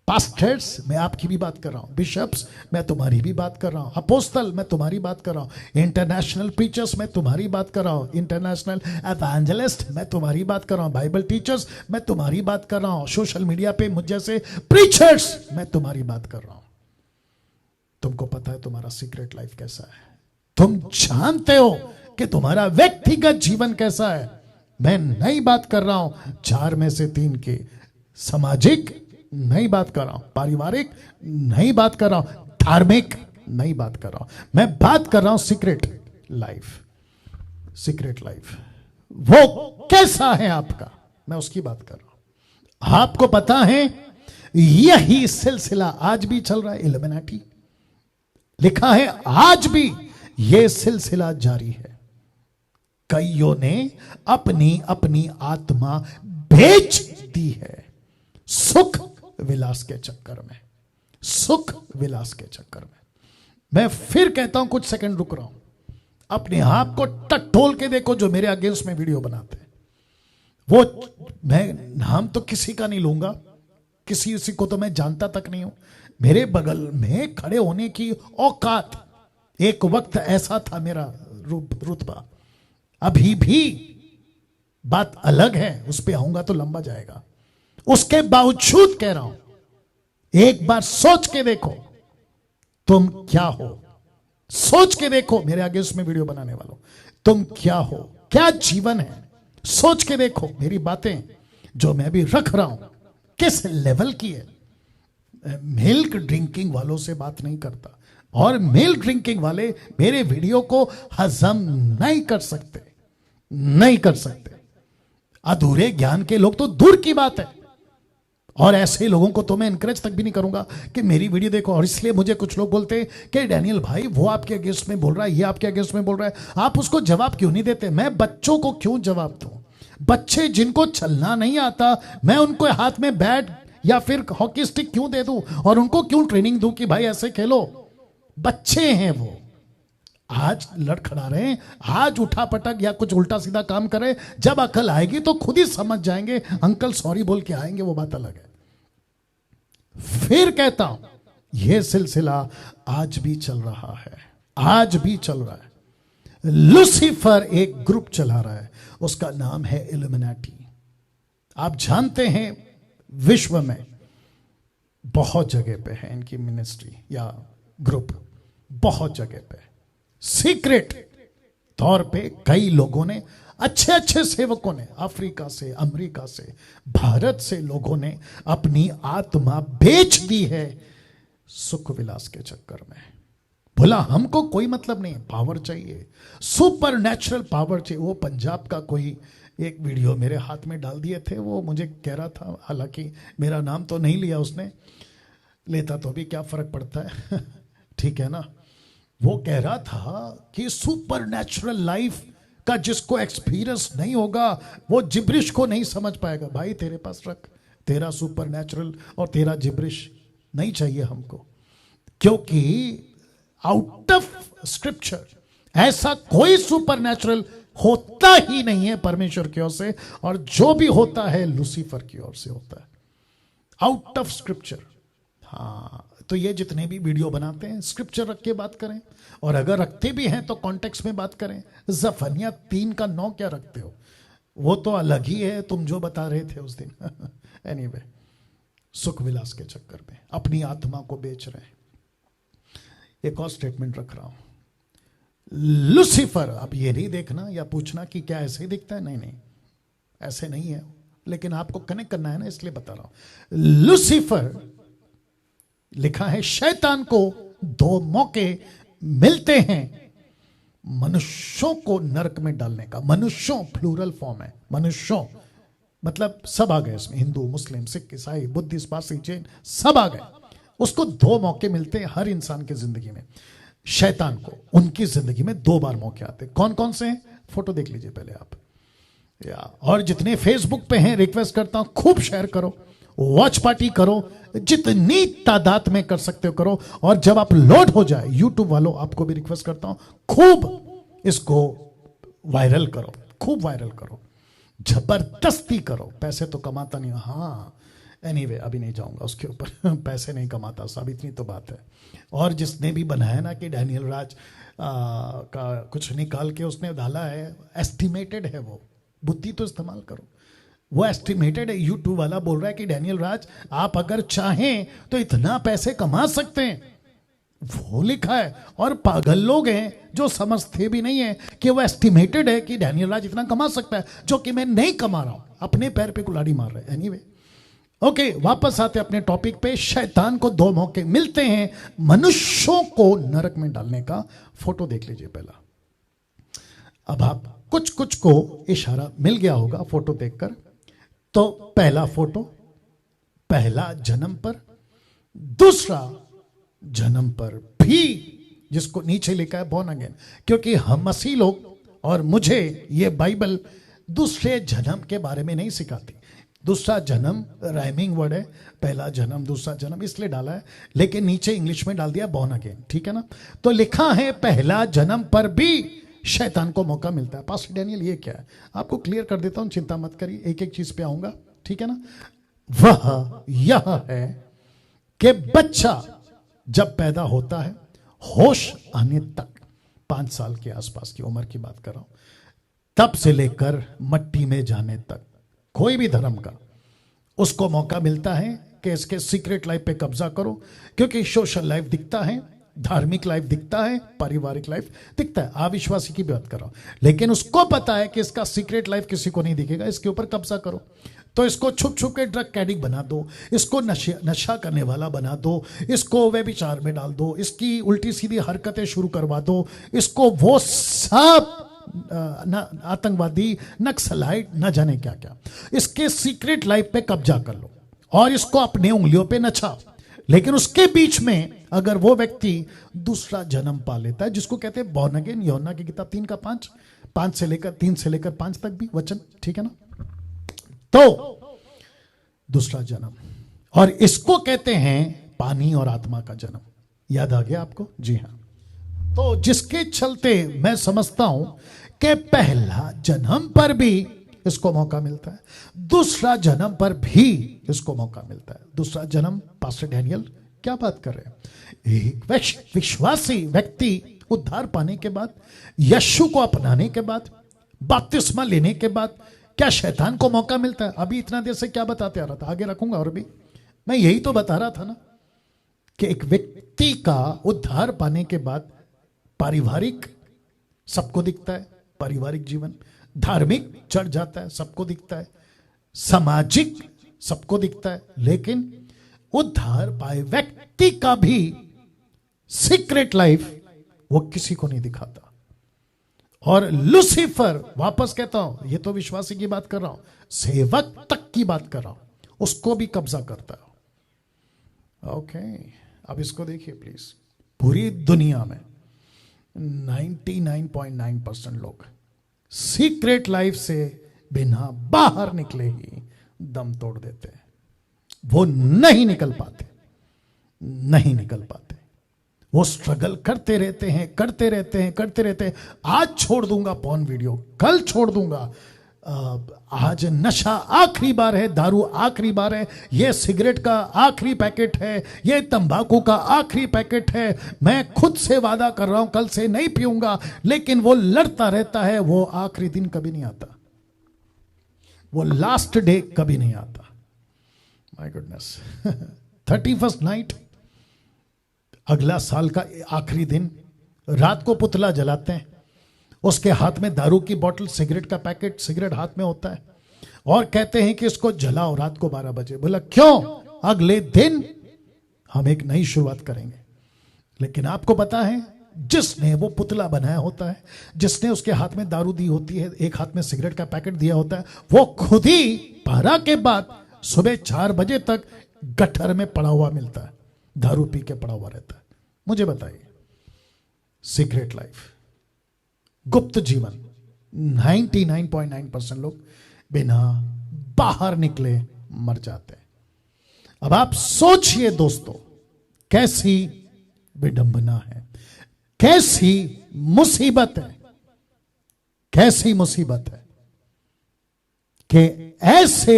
[SPEAKER 1] पास्टर्स, मैं आपकी भी बात कर रहा हूं, बिशप्स, मैं तुम्हारी भी बात कर रहा हूं, अपोस्टल, मैं तुम्हारी बात कर रहा हूं, इंटरनेशनल प्रीचर्स, मैं तुम्हारी बात कर रहा हूं, इंटरनेशनल एवेंजलिस्ट, मैं तुम्हारी बात कर रहा हूं, बाइबल टीचर्स, मैं तुम्हारी बात कर रहा हूं, सोशल मीडिया पे मुझ जैसे प्रीचर्स, मैं तुम्हारी बात कर रहा हूं। तुमको पता है तुम्हारा सीक्रेट लाइफ कैसा है, तुम जानते हो कि तुम्हारा व्यक्तिगत जीवन कैसा है। मैं नई बात कर रहा हूं 4 में से 3 की, सामाजिक नई बात कर रहा हूं, पारिवारिक नई बात कर रहा हूं, धार्मिक नई बात कर रहा हूं। मैं बात कर रहा हूं सीक्रेट लाइफ। सीक्रेट लाइफ वो कैसा है आपका, मैं उसकी बात कर रहा हूं। आपको पता है यही सिलसिला आज भी चल रहा है, इल्यूमिनाटी। लिखा है आज भी यह सिलसिला जारी है। कईयों ने अपनी अपनी आत्मा बेच दी है सुख विलास के चक्कर में, सुख विलास के चक्कर में। मैं फिर कहता हूं, कुछ सेकंड रुक रहा हूं, अपने आप को टटोल के देखो जो मेरे अगेंस्ट में वीडियो बनाते हैं। वो मैं नाम तो किसी का नहीं लूंगा, किसी को तो मैं जानता तक नहीं हूं। मेरे बगल में खड़े होने की औकात, एक वक्त ऐसा था मेरा रुतबा, अभी भी बात अलग है, उस पर आऊंगा तो लंबा जाएगा। उसके बावजूद कह रहा हूं, एक बार सोच के देखो तुम क्या हो। सोच के देखो मेरे आगे उसमें वीडियो बनाने वालों, तुम क्या हो, क्या जीवन है। सोच के देखो मेरी बातें जो मैं भी रख रहा हूं किस लेवल की है। मिल्क ड्रिंकिंग वालों से बात नहीं करता, और मिल्क ड्रिंकिंग वाले मेरे वीडियो को हजम नहीं कर सकते, नहीं कर सकते। अधूरे ज्ञान के लोग तो दूर की बात है, और ऐसे लोगों को तो मैं इनकरेज तक भी नहीं करूंगा कि मेरी वीडियो देखो। और इसलिए मुझे कुछ लोग बोलते हैं कि डैनियल भाई वो आपके अगेंस्ट में बोल रहा है, ये आपके अगेंस्ट में बोल रहा है, आप उसको जवाब क्यों नहीं देते। मैं बच्चों को क्यों जवाब दूं? बच्चे जिनको चलना नहीं आता, मैं उनको हाथ में बैट या फिर हॉकी स्टिक क्यों दे दूं, और उनको क्यों ट्रेनिंग दूं कि भाई ऐसे खेलो। बच्चे हैं वो, आज लड़खड़ा रहे हैं, आज उठा पटक या कुछ उल्टा सीधा काम करे। जब अकल आएगी तो खुद ही समझ जाएंगे, अंकल सॉरी बोल के आएंगे, वो बात अलग है। फिर कहता हूं यह सिलसिला आज भी चल रहा है, आज भी चल रहा है। लूसीफर एक ग्रुप चला रहा है, उसका नाम है इल्यूमिनाटी। आप जानते हैं विश्व में बहुत जगह पे है इनकी मिनिस्ट्री या ग्रुप, बहुत जगह पे सीक्रेट तौर पे कई लोगों ने, अच्छे अच्छे सेवकों ने, अफ्रीका से, अमेरिका से, भारत से लोगों ने अपनी आत्मा बेच दी है सुख विलास के चक्कर में। बोला हमको कोई मतलब नहीं, पावर चाहिए, सुपर नेचुरल पावर चाहिए। वो पंजाब का कोई एक वीडियो मेरे हाथ में डाल दिए थे, वो मुझे कह रहा था, हालांकि मेरा नाम तो नहीं लिया उसने, लेता तो भी क्या फर्क पड़ता है ठीक है ना। वो कह रहा था कि सुपर नेचुरल लाइफ का जिसको एक्सपीरियंस नहीं होगा वो जिब्रिश को नहीं समझ पाएगा। भाई तेरे पास रख तेरा सुपर नेचुरल और तेरा जिब्रिश नहीं चाहिए हमको, क्योंकि आउट ऑफ स्क्रिप्चर ऐसा कोई सुपर नेचुरल होता ही नहीं है परमेश्वर की ओर से, और जो भी होता है लूसीफर की ओर से होता है, आउट ऑफ स्क्रिप्चर। हाँ, तो ये जितने भी वीडियो बनाते हैं स्क्रिप्चर रख के बात करें, और अगर रखते भी हैं तो कॉन्टेक्स्ट में बात करें। जफनिया 3:9 क्या रखते हो, वो तो अलग ही है, तुम जो बता रहे थे उस दिन एनीवे, सुख विलास के चक्कर में अपनी आत्मा को बेच रहे हैं। एक और स्टेटमेंट रख रहा हूं, लूसीफर, अब ये नहीं देखना या पूछना कि क्या ऐसे ही दिखता है, नहीं नहीं, ऐसे नहीं है, लेकिन आपको कनेक्ट करना है ना, इसलिए बता रहा हूं। लूसीफर लिखा है शैतान को 2 मौके मिलते हैं मनुष्यों को नरक में डालने का। मनुष्यों प्लूरल फॉर्म है, मनुष्यों मतलब सब आ गए इसमें, हिंदू, मुस्लिम, सिख, ईसाई, बुद्धिस्ट, पारसी, जैन, सब आ गए। उसको 2 मौके मिलते हैं हर इंसान की जिंदगी में। शैतान को उनकी जिंदगी में 2 बार मौके आते हैं। कौन कौन से हैं? फोटो देख लीजिए पहले आप। और जितने फेसबुक पे हैं, रिक्वेस्ट करता हूं खूब शेयर करो, वॉच पार्टी करो, जितनी तादाद में कर सकते हो करो। और जब आप लोड हो जाए, यूट्यूब वालों आपको भी रिक्वेस्ट करता हूं खूब इसको वायरल करो, खूब वायरल करो, जबरदस्ती करो। पैसे तो कमाता नहीं, हाँ एनीवे अभी नहीं जाऊंगा उसके ऊपर पैसे नहीं कमाता सब, इतनी तो बात है। और जिसने भी बनाया ना कि डैनियल राज का कुछ निकाल के उसने डाला है, एस्टिमेटेड है वो, बुद्धि तो इस्तेमाल करो। वो एस्टिमेटेड है, यूट्यूब वाला बोल रहा है कि डैनियल राज आप अगर चाहें तो इतना पैसे कमा सकते हैं, वो लिखा है। और पागल लोग हैं जो समझते भी नहीं है कि वो एस्टिमेटेड है कि डैनियल राज इतना कमा सकता है, जो कि मैं नहीं कमा रहा हूं, अपने पैर पे कुल्हाड़ी मार रहे हैं। एनीवे ओके, वापस आते अपने टॉपिक पे। शैतान को 2 मौके मिलते हैं मनुष्यों को नरक में डालने का। फोटो देख लीजिए पहला। अब आप कुछ को इशारा मिल गया होगा फोटो देखकर। तो पहला फोटो पहला जन्म पर, दूसरा जन्म पर भी, जिसको नीचे लिखा है बॉर्न अगेन, क्योंकि हम मसीह लोग और मुझे ये बाइबल दूसरे जन्म के बारे में नहीं सिखाती। दूसरा जन्म राइमिंग वर्ड है, पहला जन्म दूसरा जन्म इसलिए डाला है, लेकिन नीचे इंग्लिश में डाल दिया बॉर्न अगेन, ठीक है ना। तो लिखा है पहला जन्म पर भी शैतान को मौका मिलता है। पास्टर डैनियल ये क्या है, आपको क्लियर कर देता हूं, चिंता मत करिए, एक एक चीज पे आऊंगा, ठीक है ना। वह यह है कि बच्चा जब पैदा होता है, होश आने तक, 5 साल के आसपास की उम्र की बात कर रहा हूं, तब से लेकर मट्टी में जाने तक, कोई भी धर्म का, उसको मौका मिलता है कि इसके सीक्रेट लाइफ पे कब्जा करो। क्योंकि सोशल लाइफ दिखता है, धार्मिक लाइफ दिखता है, पारिवारिक लाइफ दिखता है, अविश्वासी की बात कर रहा हूं, लेकिन उसको पता है कि इसका सीक्रेट लाइफ किसी को नहीं दिखेगा, इसके ऊपर कब्जा करो। तो इसको छुप छुप के ड्रग कैडिक बना दो, इसको नशा करने वाला बना दो, इसको व्यभिचार में डाल दो, इसकी उल्टी सीधी हरकतें शुरू करवा दो, इसको वो सब आतंकवादी, नक्सलाइट, न जाने क्या क्या, इसके सीक्रेट लाइफ पे कब्जा कर लो और इसको अपने उंगलियों पे नचाओ। लेकिन उसके बीच में अगर वो व्यक्ति दूसरा जन्म पा लेता है, जिसको कहते हैं बॉर्न अगेन, यूहन्ना की किताब 3 से लेकर 5 तक भी वचन, ठीक है ना। तो दूसरा जन्म, और इसको कहते हैं पानी और आत्मा का जन्म। याद आ गया आपको? जी हां। तो जिसके चलते मैं समझता हूं कि पहला जन्म पर भी इसको मौका मिलता है, दूसरा जन्म पर भी इसको मौका मिलता है। दूसरा जन्म, पास्टर डैनियल क्या बात कर रहे हैं? एक विश्वासी व्यक्ति उद्धार पाने के बाद, यीशु को अपनाने के बाद, बपतिस्मा लेने के बाद, क्या शैतान को मौका मिलता है? अभी इतना देर से क्या बताते आ रहा था, आगे रखूंगा। और भी मैं यही तो बता रहा था ना कि एक व्यक्ति का उद्धार पाने के बाद पारिवारिक सबको दिखता है, पारिवारिक जीवन, धार्मिक चढ़ जाता है, सबको दिखता है, सामाजिक सबको दिखता है, लेकिन उद्धार पाए व्यक्ति का भी सीक्रेट लाइफ वो किसी को नहीं दिखाता। और लूसीफर, वापस कहता हूं, ये तो विश्वासी की बात कर रहा हूं, सेवक तक की बात कर रहा हूं, उसको भी कब्जा करता है। ओके, अब इसको देखिए प्लीज। पूरी दुनिया में 99.9% लोग सीक्रेट लाइफ से बिना बाहर निकले ही दम तोड़ देते हैं। वो नहीं निकल पाते, नहीं निकल पाते। वो स्ट्रगल करते रहते हैं। आज छोड़ दूंगा पॉर्न वीडियो, कल छोड़ दूंगा, आज नशा आखिरी बार है, दारू आखिरी बार है, ये सिगरेट का आखिरी पैकेट है, ये तंबाकू का आखिरी पैकेट है, मैं खुद से वादा कर रहा हूं कल से नहीं पीऊंगा। लेकिन वो लड़ता रहता है, वो आखिरी दिन कभी नहीं आता, वो लास्ट डे कभी नहीं आता। माय गुडनेस 31st नाइट, अगला साल का आखिरी दिन, रात को पुतला जलाते हैं, उसके हाथ में दारू की बोतल, सिगरेट का पैकेट, सिगरेट हाथ में होता है, और कहते हैं कि इसको जलाओ रात को 12 बजे। बोला क्यों? अगले दिन हम एक नई शुरुआत करेंगे। लेकिन आपको पता है, जिसने वो पुतला बनाया होता है, जिसने उसके हाथ में दारू दी होती है, एक हाथ में सिगरेट का पैकेट दिया होता है, वो खुद ही 12 के बाद सुबह 4 बजे तक गटर में पड़ा हुआ मिलता है, दारू पी के पड़ा हुआ रहता है। मुझे बताइए, सीक्रेट लाइफ, गुप्त जीवन, 99.9% लोग बिना बाहर निकले मर जाते हैं। अब आप सोचिए दोस्तों, कैसी विडंबना है, कैसी मुसीबत है, कैसी मुसीबत है कि ऐसे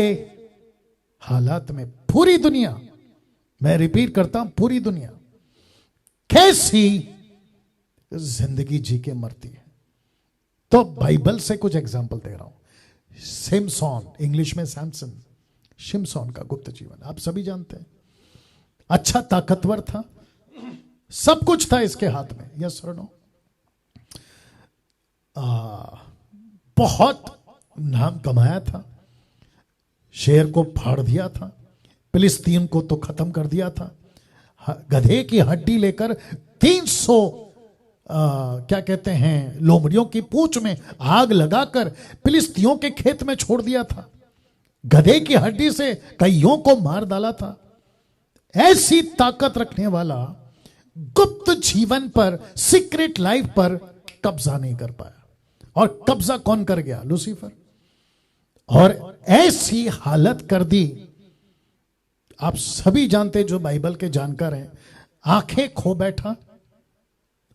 [SPEAKER 1] हालात में पूरी दुनिया, मैं रिपीट करता हूं, पूरी दुनिया कैसी जिंदगी जी के मरती है। तो बाइबल से कुछ एग्जाम्पल दे रहा हूं। सिमसॉन, इंग्लिश में सैमसन, शिमसॉन का गुप्त जीवन आप सभी जानते हैं। अच्छा ताकतवर था, सब कुछ था इसके हाथ में, यस और नो। बहुत नाम कमाया था, शेर को फाड़ दिया था, फिलिस्तीन को तो खत्म कर दिया था, गधे की हड्डी लेकर 300 क्या कहते हैं, लोमड़ियों की पूंछ में आग लगाकर फिलिस्तीनियों के खेत में छोड़ दिया था, गधे की हड्डी से कईयों को मार डाला था। ऐसी ताकत रखने वाला गुप्त जीवन पर, सीक्रेट लाइफ पर कब्जा नहीं कर पाया। और कब्जा कौन कर गया? लूसीफर। और ऐसी हालत कर दी, आप सभी जानते जो बाइबल के जानकार हैं, आंखें खो बैठा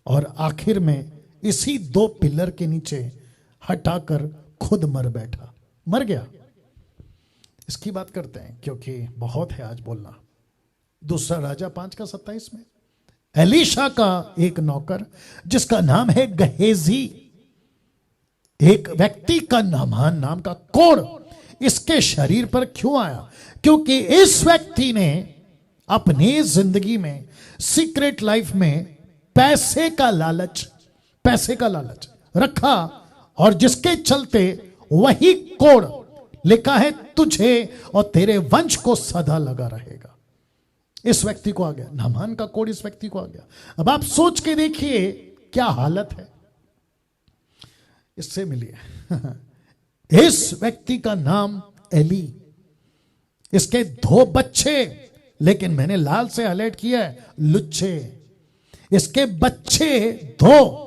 [SPEAKER 1] और आखिर में इसी 2 पिलर के नीचे हटाकर खुद मर बैठा, मर गया। इसकी बात करते हैं क्योंकि बहुत है आज बोलना। दूसरा राजा 5:27 में एलीशा का एक नौकर जिसका नाम है गहेजी, एक व्यक्ति का नामान नाम का कोढ़ इसके शरीर पर क्यों आया? क्योंकि इस व्यक्ति ने अपनी जिंदगी में, सीक्रेट लाइफ में पैसे का लालच रखा, और जिसके चलते वही कोढ़ लिखा है तुझे और तेरे वंश को सदा लगा रहेगा। इस व्यक्ति को आ गया, नामान का कोढ़ इस व्यक्ति को आ गया। अब आप सोच के देखिए क्या हालत है। इससे मिलिए। इस व्यक्ति का नाम एली, इसके 2 बच्चे, लेकिन मैंने लाल से हाईलाइट किया है, लुच्चे। इसके बच्चे 2,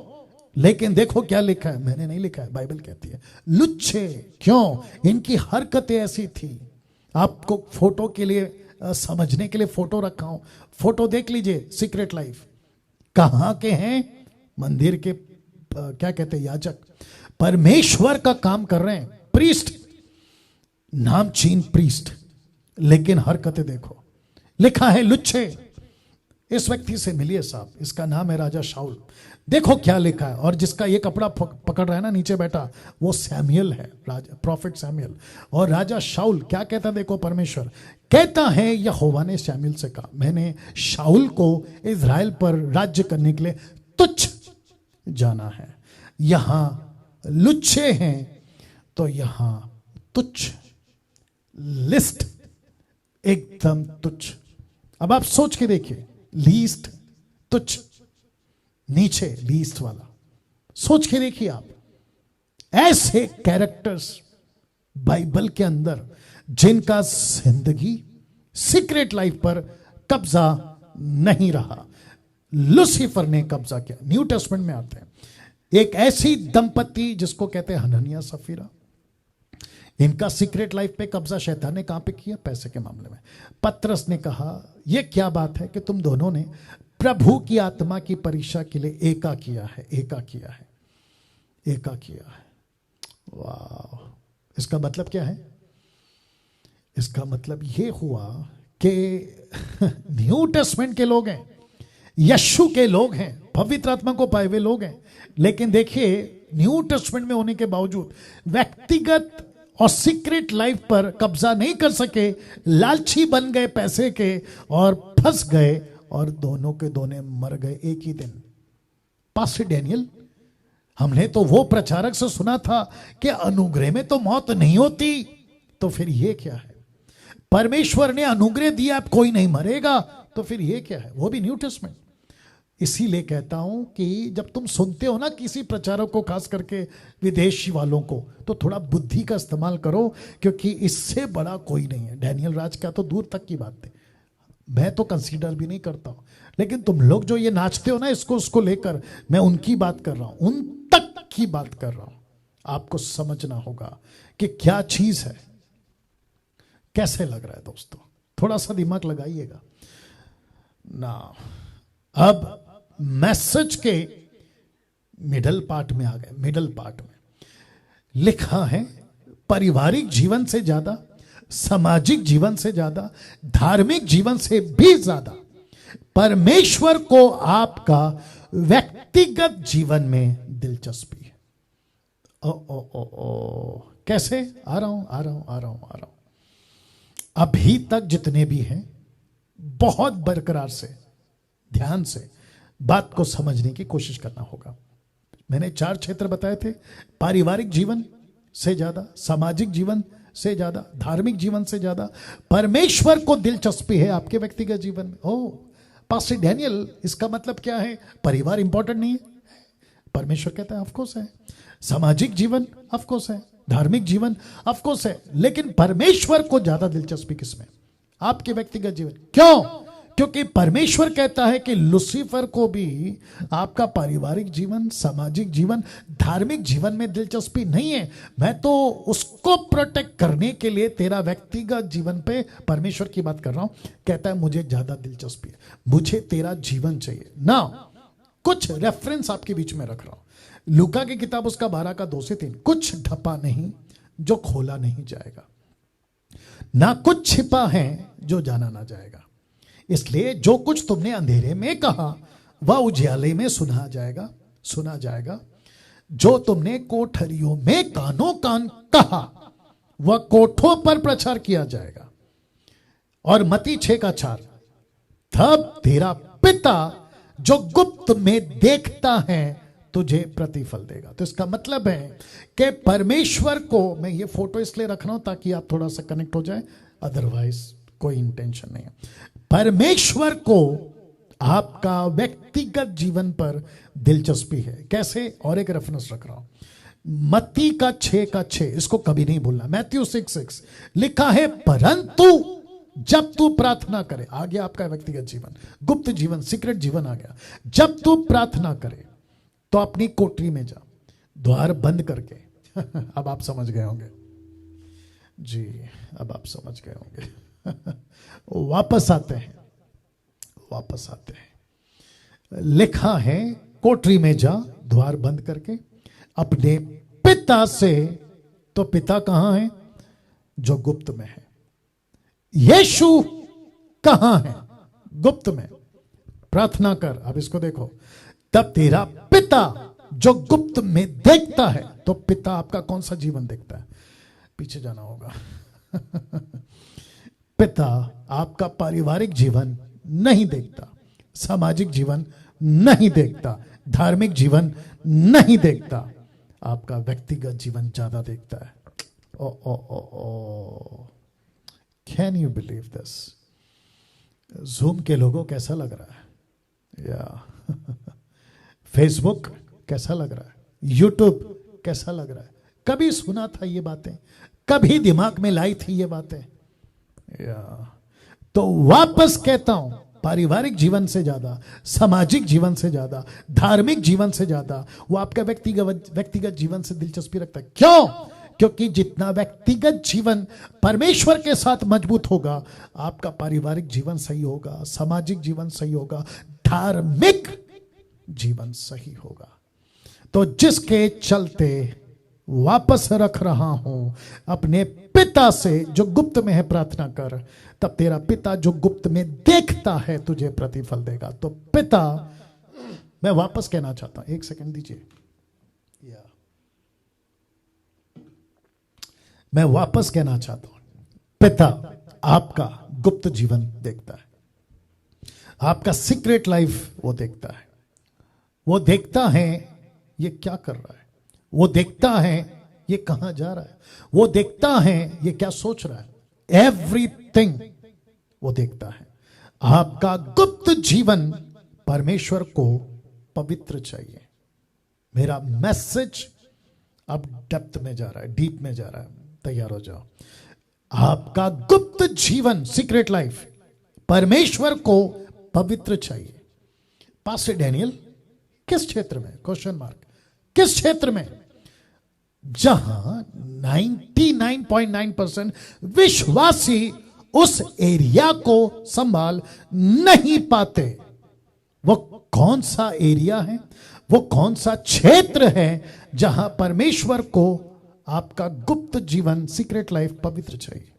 [SPEAKER 1] लेकिन देखो क्या लिखा है, मैंने नहीं लिखा है, बाइबल कहती है लुच्चे। क्यों? इनकी हरकतें ऐसी थी। आपको फोटो के लिए, समझने के लिए फोटो रखा हूं, फोटो देख लीजिए। सीक्रेट लाइफ कहां के हैं? मंदिर के क्या कहते हैं, याजक, परमेश्वर का काम कर रहे हैं, प्रीस्ट, नामचीन प्रीस्ट, लेकिन हरकतें देखो, लिखा है लुच्चे। इस व्यक्ति से मिलिए साहब, इसका नाम है राजा शाऊल। देखो क्या लिखा है, और जिसका ये कपड़ा पकड़ रहा है ना नीचे बैठा, वो सैमुएल है, राजा प्रॉफिट सैमुएल। और राजा शाऊल क्या कहता, देखो परमेश्वर कहता है, यहोवा ने सैमुएल से कहा, मैंने शाऊल को इज़राइल पर राज्य करने के लिए तुच्छ जाना है। यहां लुच्चे हैं तो यहां तुच्छ, लिस्ट एकदम तुच्छ। अब आप सोच के देखिए, लीस्ट तुच्छ, नीचे लीस्ट वाला, सोच के देखिए आप। ऐसे कैरेक्टर्स बाइबल के अंदर जिनका जिंदगी सीक्रेट लाइफ पर कब्जा नहीं रहा, लूसीफर ने कब्जा किया। न्यू टेस्टमेंट में आते हैं एक ऐसी दंपति जिसको कहते हैं हननिया सफीरा, इनका सीक्रेट लाइफ पे कब्जा शैतान ने कहां पे किया? पैसे के मामले में। पतरस ने कहा, यह क्या बात है कि तुम दोनों ने प्रभु की आत्मा की परीक्षा के लिए एका किया है, एका किया है, एका किया है। वाह! इसका मतलब क्या है? इसका मतलब यह हुआ कि न्यू टेस्टमेंट के लोग हैं, यीशु के लोग हैं, पवित्र आत्मा को पाए हुए लोग हैं, लेकिन देखिए न्यू टेस्टमेंट में होने के बावजूद व्यक्तिगत और सीक्रेट लाइफ पर कब्जा नहीं कर सके, लालची बन गए पैसे के और फंस गए, और दोनों के दोनों मर गए एक ही दिन। पास्टर डैनियल, हमने तो वो प्रचारक से सुना था कि अनुग्रह में तो मौत नहीं होती, तो फिर ये क्या है? परमेश्वर ने अनुग्रह दिया, अब कोई नहीं मरेगा, तो फिर ये क्या है? वो भी न्यू टेस्टमेंट। इसीलिए कहता हूं कि जब तुम सुनते हो ना किसी प्रचारक को, खास करके विदेशी वालों को, तो थोड़ा बुद्धि का इस्तेमाल करो, क्योंकि इससे बड़ा कोई नहीं है। डैनियल राज का तो दूर तक की बात है, मैं तो कंसीडर भी नहीं करता हूं। लेकिन तुम लोग जो ये नाचते हो ना इसको उसको लेकर, मैं उनकी बात कर रहा हूं, उन तक की बात कर रहा हूं। आपको समझना होगा कि क्या चीज है। कैसे लग रहा है दोस्तों? थोड़ा सा दिमाग लगाइएगा ना। अब मैसेज के मिडल पार्ट में आ गए। मिडल पार्ट में लिखा है, पारिवारिक जीवन से ज्यादा, सामाजिक जीवन से ज्यादा, धार्मिक जीवन से भी ज्यादा परमेश्वर को आपका व्यक्तिगत जीवन में दिलचस्पी है। ओ कैसे? आ रहा हूं। अभी तक जितने भी हैं, बहुत बरकरार से, ध्यान से बात को समझने की कोशिश करना होगा। मैंने 4 क्षेत्र बताए थे, पारिवारिक जीवन से ज्यादा, सामाजिक जीवन से ज्यादा, धार्मिक जीवन से ज्यादा परमेश्वर को दिलचस्पी है आपके व्यक्तिगत जीवन में। ओ पास्टर डैनियल, इसका मतलब क्या है? परिवार इंपॉर्टेंट नहीं है? परमेश्वर कहता है ऑफ कोर्स है। सामाजिक जीवन ऑफ कोर्स है, धार्मिक जीवन ऑफ कोर्स है, लेकिन परमेश्वर को ज्यादा दिलचस्पी किसमें? आपके व्यक्तिगत जीवन। क्यों? क्योंकि परमेश्वर कहता है कि लूसीफर को भी आपका पारिवारिक जीवन, सामाजिक जीवन, धार्मिक जीवन में दिलचस्पी नहीं है। मैं तो उसको प्रोटेक्ट करने के लिए तेरा व्यक्तिगत जीवन पे परमेश्वर की बात कर रहा हूं। कहता है मुझे ज्यादा दिलचस्पी है, मुझे तेरा जीवन चाहिए ना। कुछ रेफरेंस आपके बीच में रख रहा हूं। लूका की किताब उसका 12 का 2 से 3, कुछ ढपा नहीं जो खोला नहीं जाएगा, ना कुछ छिपा है जो जाना ना जाएगा। इसलिए जो कुछ तुमने अंधेरे में कहा वह उजियाले में सुना जाएगा। जो तुमने कोठरियों में कानों कान कहा वह कोठों पर प्रचार किया जाएगा। और मत्ती 6:4, तब तेरा पिता जो गुप्त में देखता है तुझे प्रतिफल देगा। तो इसका मतलब है कि परमेश्वर को, मैं ये फोटो इसलिए रख रहा हूं ताकि आप थोड़ा सा कनेक्ट हो जाए, अदरवाइज कोई इंटेंशन नहीं है। परमेश्वर को आपका व्यक्तिगत जीवन पर दिलचस्पी है। कैसे? और एक रेफरेंस रख रहा हूं, मत्ती का 6:6, इसको कभी नहीं भूलना। मैथ्यू 6:6 लिखा है, परंतु जब तू प्रार्थना करे, आ गया आपका व्यक्तिगत जीवन, गुप्त जीवन, सीक्रेट जीवन आ गया। जब तू प्रार्थना करे तो अपनी कोठरी में जा, द्वार बंद करके अब आप समझ गए होंगे जी, अब आप समझ गए होंगे वापस आते हैं। लिखा है, कोठरी में जा, द्वार बंद करके अपने पिता से, तो पिता कहां है? जो गुप्त में है। यीशु कहां है? गुप्त में। प्रार्थना कर। अब इसको देखो, तब तेरा पिता जो गुप्त में देखता है। तो पिता आपका कौन सा जीवन देखता है? पीछे जाना होगा पिता आपका पारिवारिक जीवन नहीं देखता, सामाजिक जीवन नहीं देखता, धार्मिक जीवन नहीं देखता, आपका व्यक्तिगत जीवन ज्यादा देखता है। Oh can you believe this? Zoom के लोगों कैसा लग रहा है? या फेसबुक कैसा लग रहा है? यूट्यूब कैसा लग रहा है? कभी सुना था ये बातें? कभी दिमाग में लाई थी ये बातें? तो वापस कहता हूं, पारिवारिक जीवन से ज्यादा, सामाजिक जीवन से ज्यादा, धार्मिक जीवन से ज्यादा वो आपका व्यक्तिगत जीवन से दिलचस्पी रखता है। क्यों? क्योंकि जितना व्यक्तिगत जीवन परमेश्वर के साथ मजबूत होगा, आपका पारिवारिक जीवन सही होगा, सामाजिक जीवन सही होगा, धार्मिक जीवन सही होगा। तो जिसके चलते वापस रख रहा हूं, अपने पिता से जो गुप्त में है प्रार्थना कर, तब तेरा पिता जो गुप्त में देखता है तुझे प्रतिफल देगा। तो पिता, मैं वापस कहना चाहता हूं, 1 सेकंड दीजिए। मैं वापस कहना चाहता हूं, पिता आपका गुप्त जीवन देखता है, आपका सीक्रेट लाइफ वो देखता है। वो देखता है ये क्या कर रहा है, वो देखता है ये कहां जा रहा है, वो देखता है ये क्या सोच रहा है, एवरीथिंग वो देखता है। आपका गुप्त जीवन परमेश्वर को पवित्र चाहिए। मेरा मैसेज अब डेप्थ में जा रहा है, डीप में जा रहा है, तैयार हो जाओ। आपका गुप्त जीवन, सीक्रेट लाइफ, परमेश्वर को पवित्र चाहिए। पास्टर डैनियल, किस क्षेत्र में, क्वेश्चन मार्क, किस क्षेत्र में? जहां 99.9% विश्वासी उस एरिया को संभाल नहीं पाते। वो कौन सा एरिया है, वो कौन सा क्षेत्र है जहां परमेश्वर को आपका गुप्त जीवन, सीक्रेट लाइफ पवित्र चाहिए?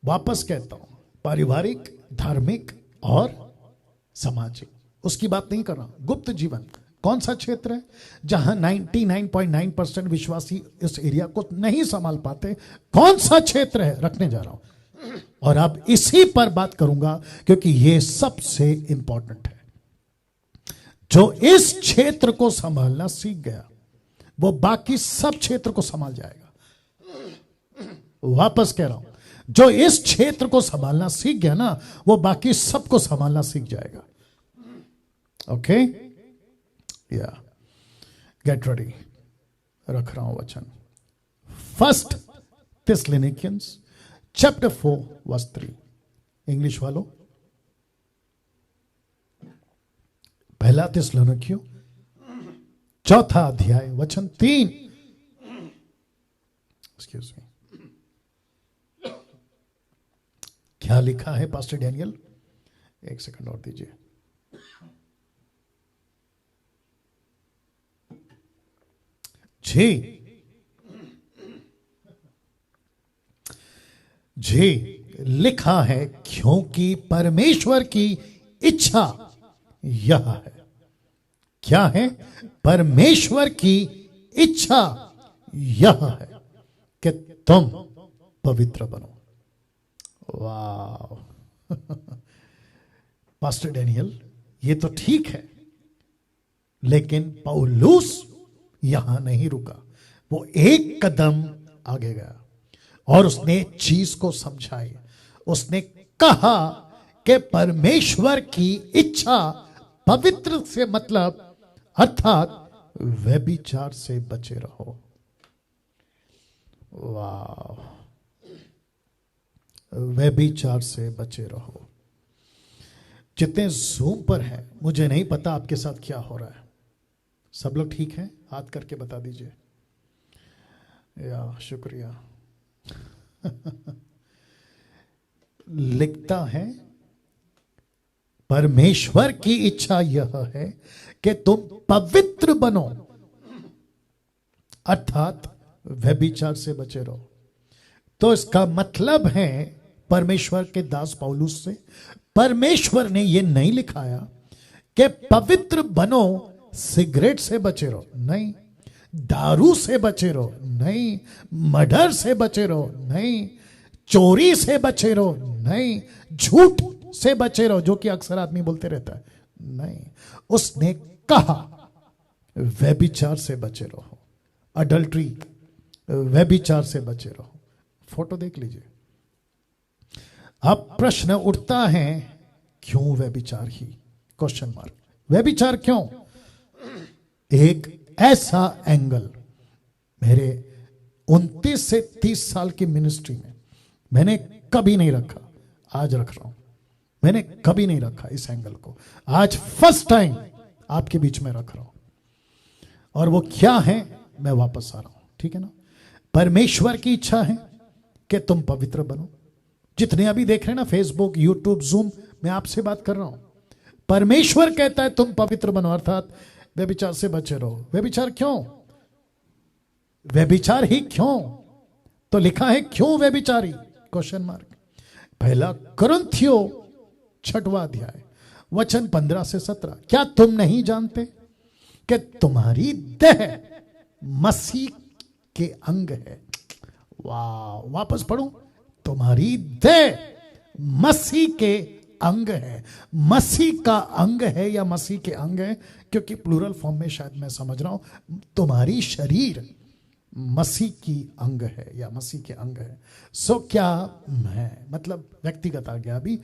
[SPEAKER 1] वापस कहता हूं, पारिवारिक, धार्मिक और सामाजिक, उसकी बात नहीं कर रहा। गुप्त जीवन कौन सा क्षेत्र है जहां 99.9% विश्वासी इस एरिया को नहीं संभाल पाते? कौन सा क्षेत्र है, रखने जा रहा हूं। और अब इसी पर बात करूंगा क्योंकि यह सबसे इंपॉर्टेंट है। जो इस क्षेत्र को संभालना सीख गया वो बाकी सब क्षेत्र को संभाल जाएगा। वापस कह रहा हूं, जो इस क्षेत्र को संभालना सीख गया ना, वो बाकी सबको संभालना सीख जाएगा। ओके, या गेट रेडी, रख रहा हूं वचन। 1 Thessalonians chapter 4 verse 3। इंग्लिश वालों, 1 थिस्सलुनीकियों 4 अध्याय वचन 3। एक्सक्यूज मी, क्या लिखा है पास्टर डैनियल? एक सेकंड और दीजिए। जी लिखा है, क्योंकि परमेश्वर की इच्छा यह है। क्या है? परमेश्वर की इच्छा यह है कि तुम पवित्र बनो। वाह पास्टर डैनियल, ये तो ठीक है, लेकिन पौलुस यहां नहीं रुका। वो एक कदम आगे गया और उसने चीज को समझाई। उसने कहा कि परमेश्वर की इच्छा, पवित्र से मतलब अर्थात व्यभिचार से बचे रहो। वाह, व्यभिचार से बचे रहो। जितने जूम पर हैं, मुझे नहीं पता आपके साथ क्या हो रहा है। सब लोग ठीक हैं? हाथ करके बता दीजिए। या शुक्रिया। लिखता है, परमेश्वर की इच्छा यह है कि तुम पवित्र बनो, अर्थात व्यभिचार से बचे रहो। तो इसका मतलब है परमेश्वर के दास पौलुस से परमेश्वर ने यह नहीं लिखाया कि पवित्र बनो, सिगरेट से बचे रहो, नहीं, दारू से बचे रहो, नहीं, मर्डर से बचे रहो, नहीं, चोरी से बचे रहो, नहीं, झूठ से बचे रहो, जो कि अक्सर आदमी बोलते रहता है, नहीं। उसने कहा व्यभिचार से बचे रहो, अडल्ट्री, व्यभिचार से बचे रहो। फोटो देख लीजिए। अब प्रश्न उठता है, क्यों व्यभिचार ही? Question mark. व्यभिचार क्यों? एक ऐसा एंगल मेरे 29 से 30 साल की मिनिस्ट्री में मैंने कभी नहीं रखा, आज रख रहा हूं। मैंने कभी नहीं रखा इस एंगल को, आज फर्स्ट टाइम आपके बीच में रख रहा हूं। और वो क्या है, मैं वापस आ रहा हूं, ठीक है ना? परमेश्वर की इच्छा है कि तुम पवित्र बनो। जितने अभी देख रहे हैं ना, फेसबुक, यूट्यूब, जूम, मैं आपसे बात कर रहा हूं। परमेश्वर कहता है तुम पवित्र बनो, अर्थात व्यभिचार से बचे रहो। व्यभिचार क्यों? व्यभिचार ही क्यों? तो लिखा है क्यों व्यभिचारी? Question mark. 1 कुरिन्थियों 6वां अध्याय वचन 15 से 17। क्या तुम नहीं जानते कि तुम्हारी देह मसीह के अंग है? वाह, वापस पढ़ूं, तुम्हारी देह मसीह के अंग है। मसीह का अंग है या मसीह के अंग है, क्योंकि प्लूरल फॉर्म में शायद मैं समझ रहा हूं। तुम्हारी शरीर मसीह की अंग है या मसीह के अंग है। सो क्या मैं, मतलब व्यक्तिगत आ गया अभी,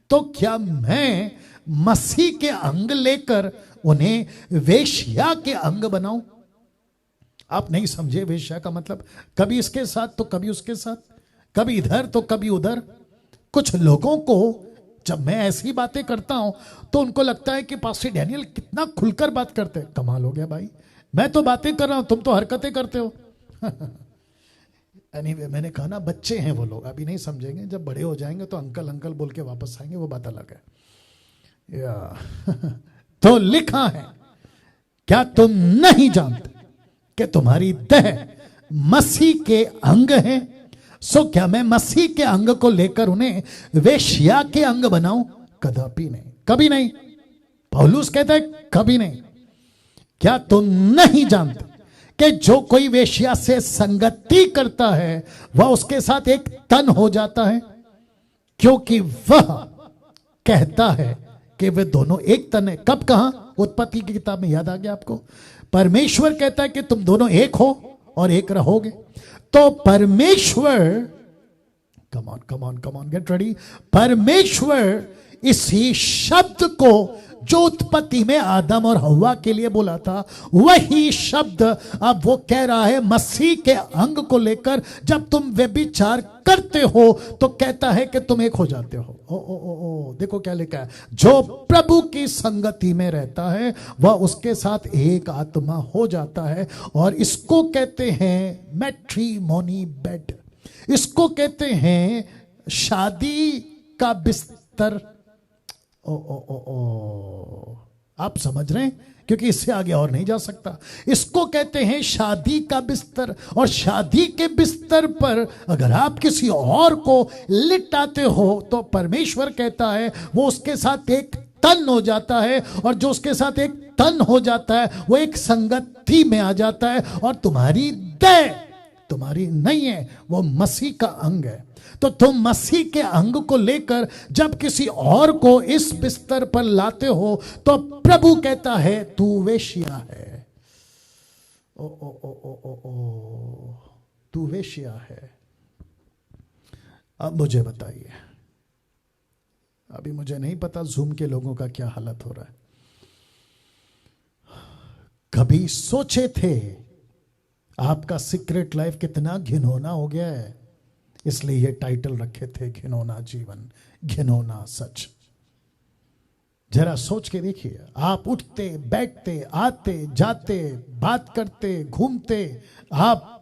[SPEAKER 1] तो क्या मैं मसीह के अंग लेकर उन्हें वेश्या के अंग बनाऊं? आप नहीं समझे वेश्या का मतलब, कभी इसके साथ तो कभी उसके साथ, कभी इधर तो कभी उधर। कुछ लोगों को जब मैं ऐसी बातें करता हूं तो उनको लगता है कि पास्टर डैनियल कितना खुलकर बात करते हैं। कमाल हो गया भाई, मैं तो बातें कर रहा हूं, तुम तो हरकतें करते हो। anyway, मैंने कहा ना, बच्चे हैं वो लोग, अभी नहीं समझेंगे, जब बड़े हो जाएंगे तो अंकल अंकल बोल के वापस आएंगे, वो बात अलग है या तो लिखा है, क्या तुम नहीं जानते कि तुम्हारी देह मसीह के अंग है? सो क्या मैं मसीह के अंग को लेकर उन्हें वेश्या के अंग बनाऊं? कदापि नहीं, कभी नहीं। पौलुस कहता है कभी नहीं। क्या तुम नहीं जानते कि जो कोई वेश्या से संगति करता है वह उसके साथ एक तन हो जाता है, क्योंकि वह कहता है कि वे दोनों एक तन है। कब, कहां? उत्पत्ति की किताब में, याद आ गया आपको? परमेश्वर कहता है कि तुम दोनों एक हो और एक रहोगे। तो परमेश्वर, come on come on come on, get ready, परमेश्वर इसी शब्द को जो उत्पत्ति में आदम और हव्वा के लिए बोला था, वही शब्द अब वो कह रहा है मसीह के अंग को लेकर। जब तुम व्यभिचार करते हो तो कहता है कि तुम एक हो जाते हो। ओ ओ ओ ओ, देखो क्या लिखा है, जो प्रभु की संगति में रहता है वह उसके साथ एक आत्मा हो जाता है। और इसको कहते हैं मैट्रिमोनी बेड, इसको कहते हैं शादी का बिस्तर। ओ ओ ओ ओ, आप समझ रहे हैं? क्योंकि इससे आगे और नहीं जा सकता। इसको कहते हैं शादी का बिस्तर। और शादी के बिस्तर पर अगर आप किसी और को लिटाते हो तो परमेश्वर कहता है वो उसके साथ एक तन हो जाता है। और जो उसके साथ एक तन हो जाता है वो एक संगति में आ जाता है। और तुम्हारी देह तुम्हारी नहीं है, वो मसीह का अंग है। तो तुम मसीह के अंग को लेकर जब किसी और को इस बिस्तर पर लाते हो तो प्रभु कहता है तू वेश्या है। ओ ओ ओ ओ ओ ओ, तू वेश्या है। अब मुझे बताइए, अभी मुझे नहीं पता जूम के लोगों का क्या हालत हो रहा है। कभी सोचे थे आपका सीक्रेट लाइफ कितना घिनौना हो गया है? इसलिए ये टाइटल रखे थे, घिनौना जीवन, घिनौना सच। जरा सोच के देखिए, आप उठते बैठते आते जाते बात करते घूमते, आप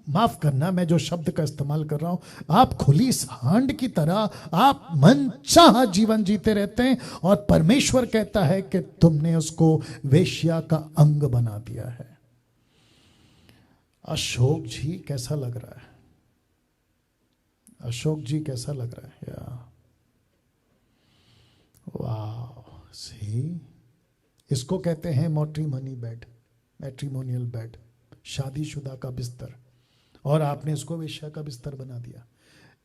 [SPEAKER 1] माफ करना मैं जो शब्द का इस्तेमाल कर रहा हूं, आप खुली सांड की तरह आप मनचाहा जीवन जीते रहते हैं। और परमेश्वर कहता है कि तुमने उसको वेश्या का अंग बना दिया है। अशोक जी कैसा लग रहा है? अशोक जी कैसा लग रहा है? या वाह, सी, इसको कहते हैं मैट्रिमोनी बेड, मैट्रिमोनियल बेड, शादीशुदा का बिस्तर। और आपने इसको वेश्या का बिस्तर बना दिया।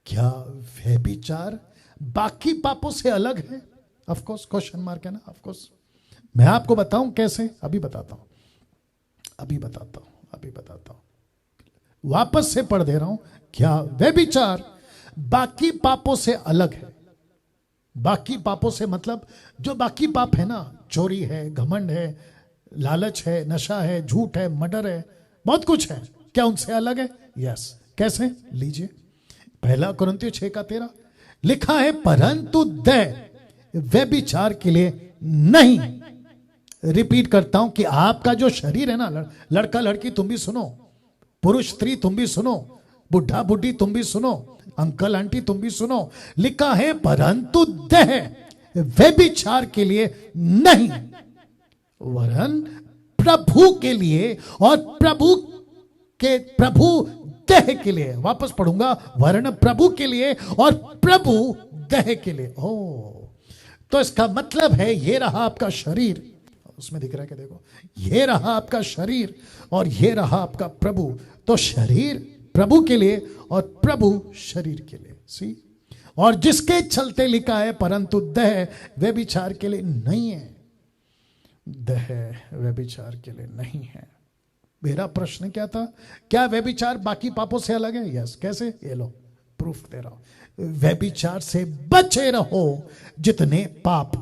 [SPEAKER 1] क्या व्यभिचार बाकी पापों से अलग है? ऑफ कोर्स, क्वेश्चन मार्क है ना, ऑफ कोर्स। मैं आपको बताऊं कैसे, अभी बताता हूं, अभी बताता हूं, अभी बताता हूं। वापस से पढ़ दे रहा हूं। क्या व्यभिचार बाकी पापों से अलग है? बाकी पापों से मतलब जो बाकी पाप है ना, चोरी है, घमंड है, लालच है, नशा है, झूठ है, मर्डर है, बहुत कुछ है, क्या उनसे अलग है? यस। कैसे? लीजिए, 1 कुरिन्थियों 6:13 लिखा है, परंतु देह व्यभिचार के लिए नहीं। रिपीट करता हूं कि आपका जो शरीर है ना, लड़का लड़की तुम भी सुनो, पुरुष स्त्री तुम भी सुनो, बुढ़ा बुढ़ी तुम भी सुनो, अंकल आंटी तुम भी सुनो। लिखा है परंतु देह व्यभिचार के लिए नहीं, वरन प्रभु के लिए, और प्रभु देह के लिए। वापस पढ़ूंगा, वरन प्रभु के लिए और प्रभु देह के लिए। ओ, तो इसका मतलब है ये रहा आपका शरीर, उसमें दिख रहा है कि देखो, ये रहा आपका शरीर और ये रहा आपका प्रभु। तो शरीर प्रभु के लिए और प्रभु शरीर के लिए। सी, और जिसके चलते लिखा है परंतु देह व्यभिचार के लिए नहीं है, देह व्यभिचार के लिए नहीं है। मेरा प्रश्न क्या था, क्या व्यभिचार बाकी पापों से अलग है? यस। कैसे? ये लो प्रूफ दे रहा हूं। व्यभिचार से बचे रहो। जितने पाप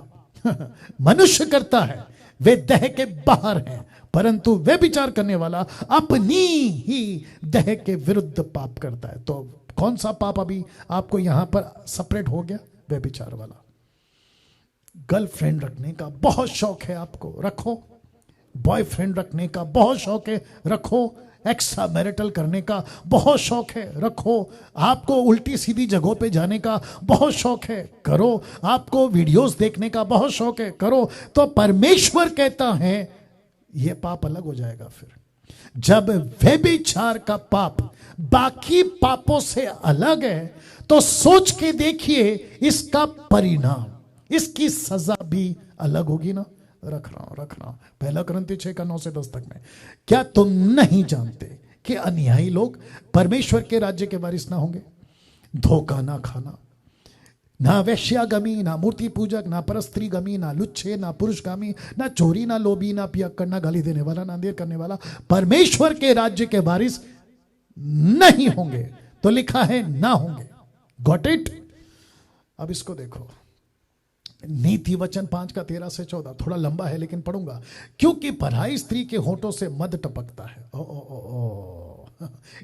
[SPEAKER 1] मनुष्य करता है वे देह के बाहर हैं, परंतु व्यभिचार करने वाला अपनी ही देह के विरुद्ध पाप करता है। तो कौन सा पाप अभी आपको यहां पर सेपरेट हो गया? व्यभिचार वाला। गर्लफ्रेंड रखने का बहुत शौक है आपको, रखो। बॉयफ्रेंड रखने का बहुत शौक है, रखो। एक्स्ट्रा मैरिटल करने का बहुत शौक है, रखो। आपको उल्टी सीधी जगहों पे जाने का बहुत शौक है, करो। आपको वीडियोस देखने का बहुत शौक है, करो। तो परमेश्वर कहता है ये पाप अलग हो जाएगा। फिर जब व्यभिचार का पाप बाकी पापों से अलग है, तो सोच के देखिए इसका परिणाम, इसकी सजा भी अलग होगी ना। रख रहा हूं 1 कुरिन्थी 6:9 से 10 तक में। क्या तुम नहीं जानते कि अन्यायी लोग परमेश्वर के राज्य के वारिस ना होंगे? धोखा ना खाना, ना वेश्यागमी, ना मूर्ति पूजक, ना परस्त्रीगमी, ना लुच्छे, ना पुरुषगामी, ना चोरी, ना लोभी, ना पियक्कड़, ना गाली देने वाला, ना देर करने वाला परमेश्वर के राज्य के वारिस नहीं होंगे। तो लिखा है ना होंगे। Got it? अब इसको देखो, नीति वचन 5:13 से 14, थोड़ा लंबा है लेकिन पढ़ूंगा। क्योंकि पराई स्त्री के होठों से मद टपकता है।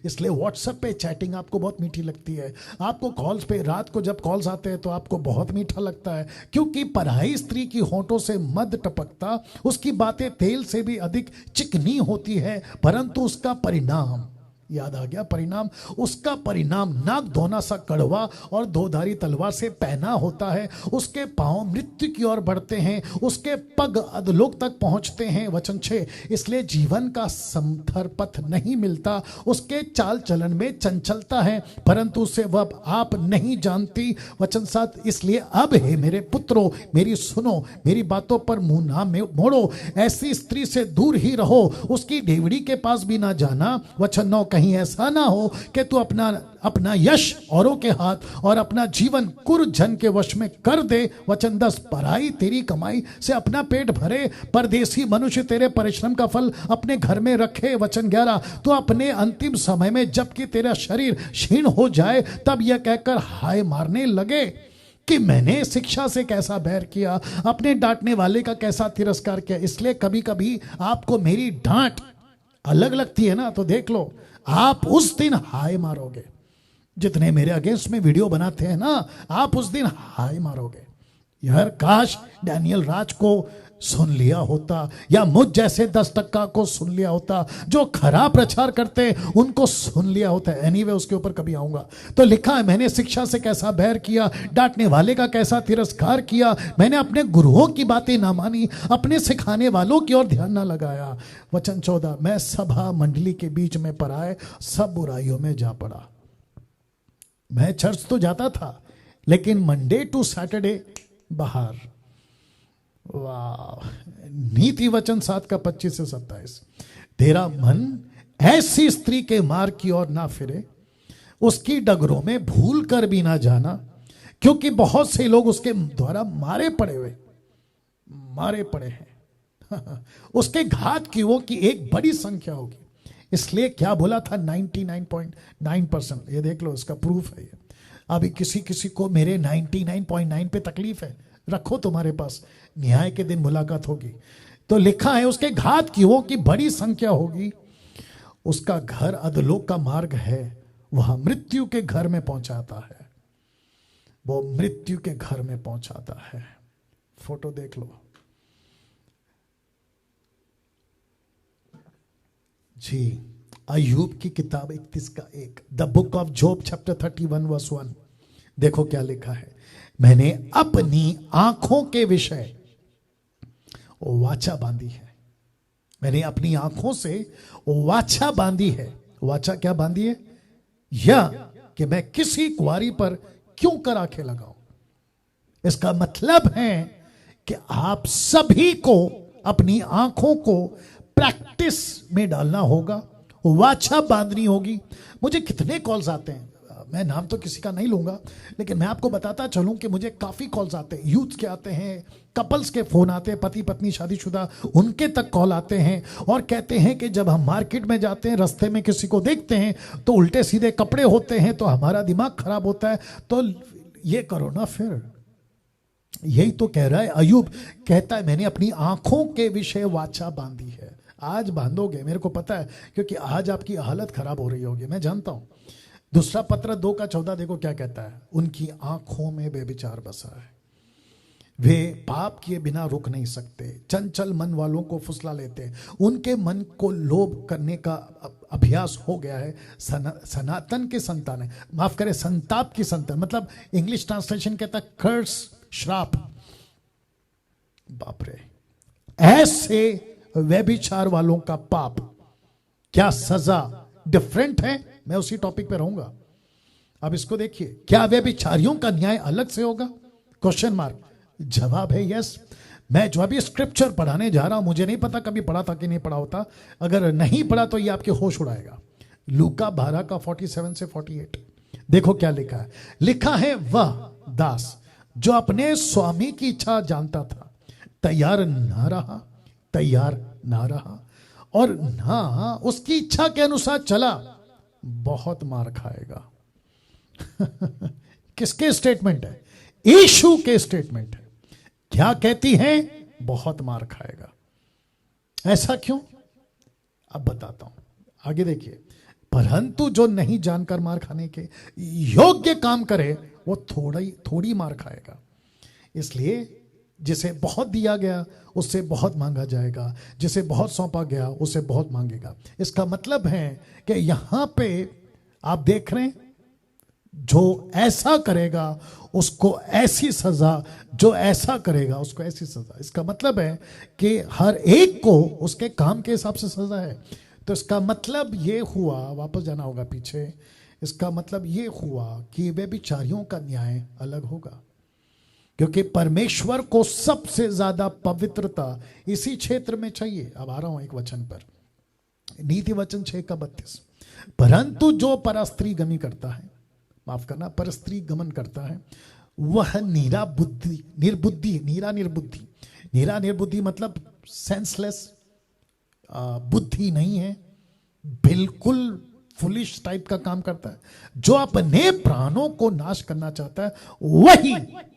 [SPEAKER 1] इसलिए व्हाट्सएप पे चैटिंग आपको बहुत मीठी लगती है, आपको कॉल्स पे, रात को जब कॉल्स आते हैं तो आपको बहुत मीठा लगता है। क्योंकि पराई स्त्री की होठों से मद टपकता, उसकी बातें तेल से भी अधिक चिकनी होती है, परंतु उसका परिणाम, याद आ गया परिणाम, उसका परिणाम नाक धोना सा कड़वा और दोधारी तलवार से पहना होता है। उसके पांव मृत्यु की ओर बढ़ते हैं, उसके पग अधोलोक तक पहुंचते हैं। वचन 6, इसलिए जीवन का समथर पथ नहीं मिलता। उसके चाल चलन में चंचलता है, परंतु उसे वह आप नहीं जानती। वचन 7, इसलिए अब हे मेरे पुत्रों, मेरी सुनो, मेरी बातों पर मुंह ना मोड़ो। ऐसी स्त्री से दूर ही रहो, उसकी डेवड़ी के पास भी ना जाना। वचन 9, कहीं ऐसा ना हो कि तू अपना यश औरों के हाथ और अपना जीवन कुरजन के वश में कर दे। वचन 10, पराई तेरी कमाई से अपना पेट भरे, परदेसी मनुष्य तेरे परिश्रम का फल अपने घर में रखे। वचन 11, तो अपने अंतिम समय में जबकि तेरा शरीर क्षीण हो जाए, तब यह कहकर हाय मारने लगे कि मैंने शिक्षा से कैसा बैर किया, अपने डांटने वाले का कैसा तिरस्कार किया। इसलिए कभी कभी आपको मेरी डांट अलग लगती है ना, तो देख लो, आप उस दिन हाय मारोगे। जितने मेरे अगेंस्ट में वीडियो बनाते हैं ना, आप उस दिन हाय मारोगे। यार काश डैनियल राज को सुन लिया होता, या मुझ जैसे 10% को सुन लिया होता, जो खराब प्रचार करते उनको सुन लिया होता। एनीवे उसके ऊपर कभी आऊंगा। तो लिखा है, मैंने शिक्षा से कैसा बैर किया, डांटने वाले का कैसा तिरस्कार किया। मैंने अपने गुरुओं की बातें ना मानी, अपने सिखाने वालों की ओर ध्यान ना लगाया। वचन 14, मैं सभा मंडली के बीच में पराए सब बुराइयों में जा पड़ा। मैं चर्च तो जाता था, लेकिन मंडे टू सैटरडे बाहर। वाह। नीति वचन 7:25 से 27, तेरा मन ऐसी स्त्री के मार्ग की ओर ना फिरे, उसकी डगरों में भूल कर भी ना जाना, क्योंकि बहुत से लोग उसके द्वारा मारे पड़े हैं। उसके घात की वो की एक बड़ी संख्या होगी। इसलिए क्या बोला था, 99.9%। ये देख लो, इसका प्रूफ है ये। अभी किसी को मेरे 99.9 पे तकलीफ है, रखो तुम्हारे पास, न्याय के दिन मुलाकात होगी। तो लिखा है, उसके घात की वो की बड़ी संख्या होगी, उसका घर अधोलोक का मार्ग है, वह मृत्यु के घर में पहुंचाता है। वो मृत्यु के घर में पहुंचाता है। फोटो देख लो जी। अय्यूब की किताब 31:1, the book of Job chapter 31 verse 1। देखो क्या लिखा है, मैंने अपनी आंखों के विषय वाचा बांधी है। मैंने अपनी आंखों से वाचा बांधी है। वाचा क्या बांधी है? या कि मैं किसी कुंवारी पर क्यों कर आंखें लगाऊं। इसका मतलब है कि आप सभी को अपनी आंखों को प्रैक्टिस में डालना होगा, वाचा बांधनी होगी। मुझे कितने कॉल्स आते हैं, मैं नाम तो किसी का नहीं लूंगा, लेकिन मैं आपको बताता चलूं कि मुझे काफी कॉल्स आते हैं, यूथ के आते हैं, कपल्स के फोन आते हैं, पति पत्नी शादीशुदा, उनके तक कॉल आते हैं और कहते हैं कि जब हम मार्केट में जाते हैं, रास्ते में किसी को देखते हैं तो उल्टे सीधे कपड़े होते हैं तो हमारा दिमाग खराब होता है, तो ये करो ना फिर। यही तो कह रहा है अयूब, कहता है मैंने अपनी आंखों के विषय वाचा बांधी है। आज बांधोगे, मेरे को पता है, क्योंकि आज आपकी हालत खराब हो रही होगी, मैं जानता हूं। दूसरा पत्र 2:14 देखो क्या कहता है, उनकी आंखों में बेविचार बसा है, वे पाप किए बिना रुक नहीं सकते, चंचल मन वालों को फुसला लेते हैं, उनके मन को लोभ करने का अभ्यास हो गया है, सनातन के संतान है, माफ करें संताप की संतान, मतलब इंग्लिश ट्रांसलेशन कहता है कर्स, श्राप। बाप रे, ऐसे व्यभिचार वालों का पाप, क्या सजा डिफरेंट है। मैं उसी टॉपिक पे रहूंगा। अब इसको देखिए, क्या व्यभिचारियों का न्याय अलग से होगा, क्वेश्चन मार्क। जवाब है यस। मैं जो अभी स्क्रिप्चर पढ़ाने जा रहा हूं, मुझे नहीं पता कभी पढ़ा था कि नहीं पढ़ा होता, अगर नहीं पढ़ा तो ये आपके होश उड़ाएगा। लूका 12 का 47 से 48 देखो क्या लिखा है। लिखा है, वह दास जो अपने स्वामी की इच्छा जानता था तैयार ना रहा और ना उसकी इच्छा के अनुसार चला, बहुत मार खाएगा। किसके स्टेटमेंट है? यीशु के स्टेटमेंट है। क्या कहती है? बहुत मार खाएगा। ऐसा क्यों? अब बताता हूं, आगे देखिए। परंतु जो नहीं जानकर मार खाने के योग्य काम करे, वो थोड़ी मार खाएगा। इसलिए जिसे बहुत दिया गया उससे बहुत मांगा जाएगा, जिसे बहुत सौंपा गया उससे बहुत मांगेगा। इसका मतलब है कि यहां पे आप देख रहे हैं, जो ऐसा करेगा उसको ऐसी सजा, जो ऐसा करेगा उसको ऐसी सजा। इसका मतलब है कि हर एक को उसके काम के हिसाब से सजा है। तो इसका मतलब ये हुआ, वापस जाना होगा पीछे, इसका मतलब ये हुआ कि व्यभिचारियों का न्याय अलग होगा, क्योंकि परमेश्वर को सबसे ज्यादा पवित्रता इसी क्षेत्र में चाहिए। अब आ रहा हूं एक वचन पर, नीति वचन 6:32। परंतु जो परस्त्री गमी करता है, माफ करना, परस्त्री गमन करता है, वह निर्बुद्धि मतलब सेंसलेस, बुद्धि नहीं है, बिल्कुल फुलिश टाइप का काम करता है। जो अपने प्राणों को नाश करना चाहता है वही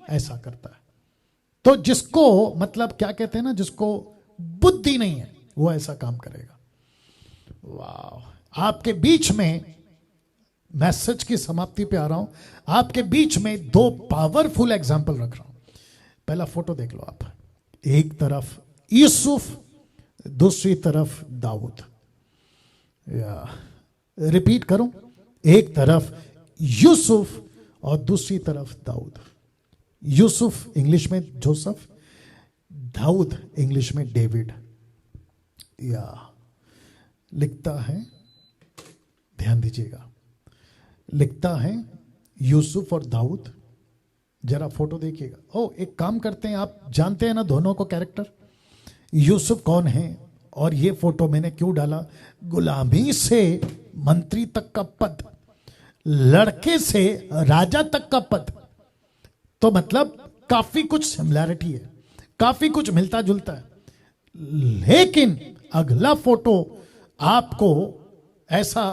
[SPEAKER 1] ऐसा करता है। तो जिसको मतलब क्या कहते हैं ना, जिसको बुद्धि नहीं है वो ऐसा काम करेगा। वाह, आपके बीच में मैसेज की समाप्ति पे आ रहा हूं, आपके बीच में दो पावरफुल एग्जाम्पल रख रहा हूं। पहला फोटो देख लो आप, एक तरफ यूसुफ, दूसरी तरफ दाऊद। रिपीट करूं, एक तरफ यूसुफ और दूसरी तरफ दाऊद। यूसुफ इंग्लिश में जोसेफ, दाऊद इंग्लिश में डेविड। या लिखता है, ध्यान दीजिएगा, लिखता है यूसुफ और दाऊद। जरा फोटो देखिएगा। ओ, एक काम करते हैं, आप जानते हैं ना दोनों को कैरेक्टर, यूसुफ कौन है और ये फोटो मैंने क्यों डाला। गुलामी से मंत्री तक का पद, लड़के से राजा तक का पद, तो मतलब काफी कुछ सिमिलैरिटी है, काफी कुछ मिलता जुलता है। लेकिन अगला फोटो आपको ऐसा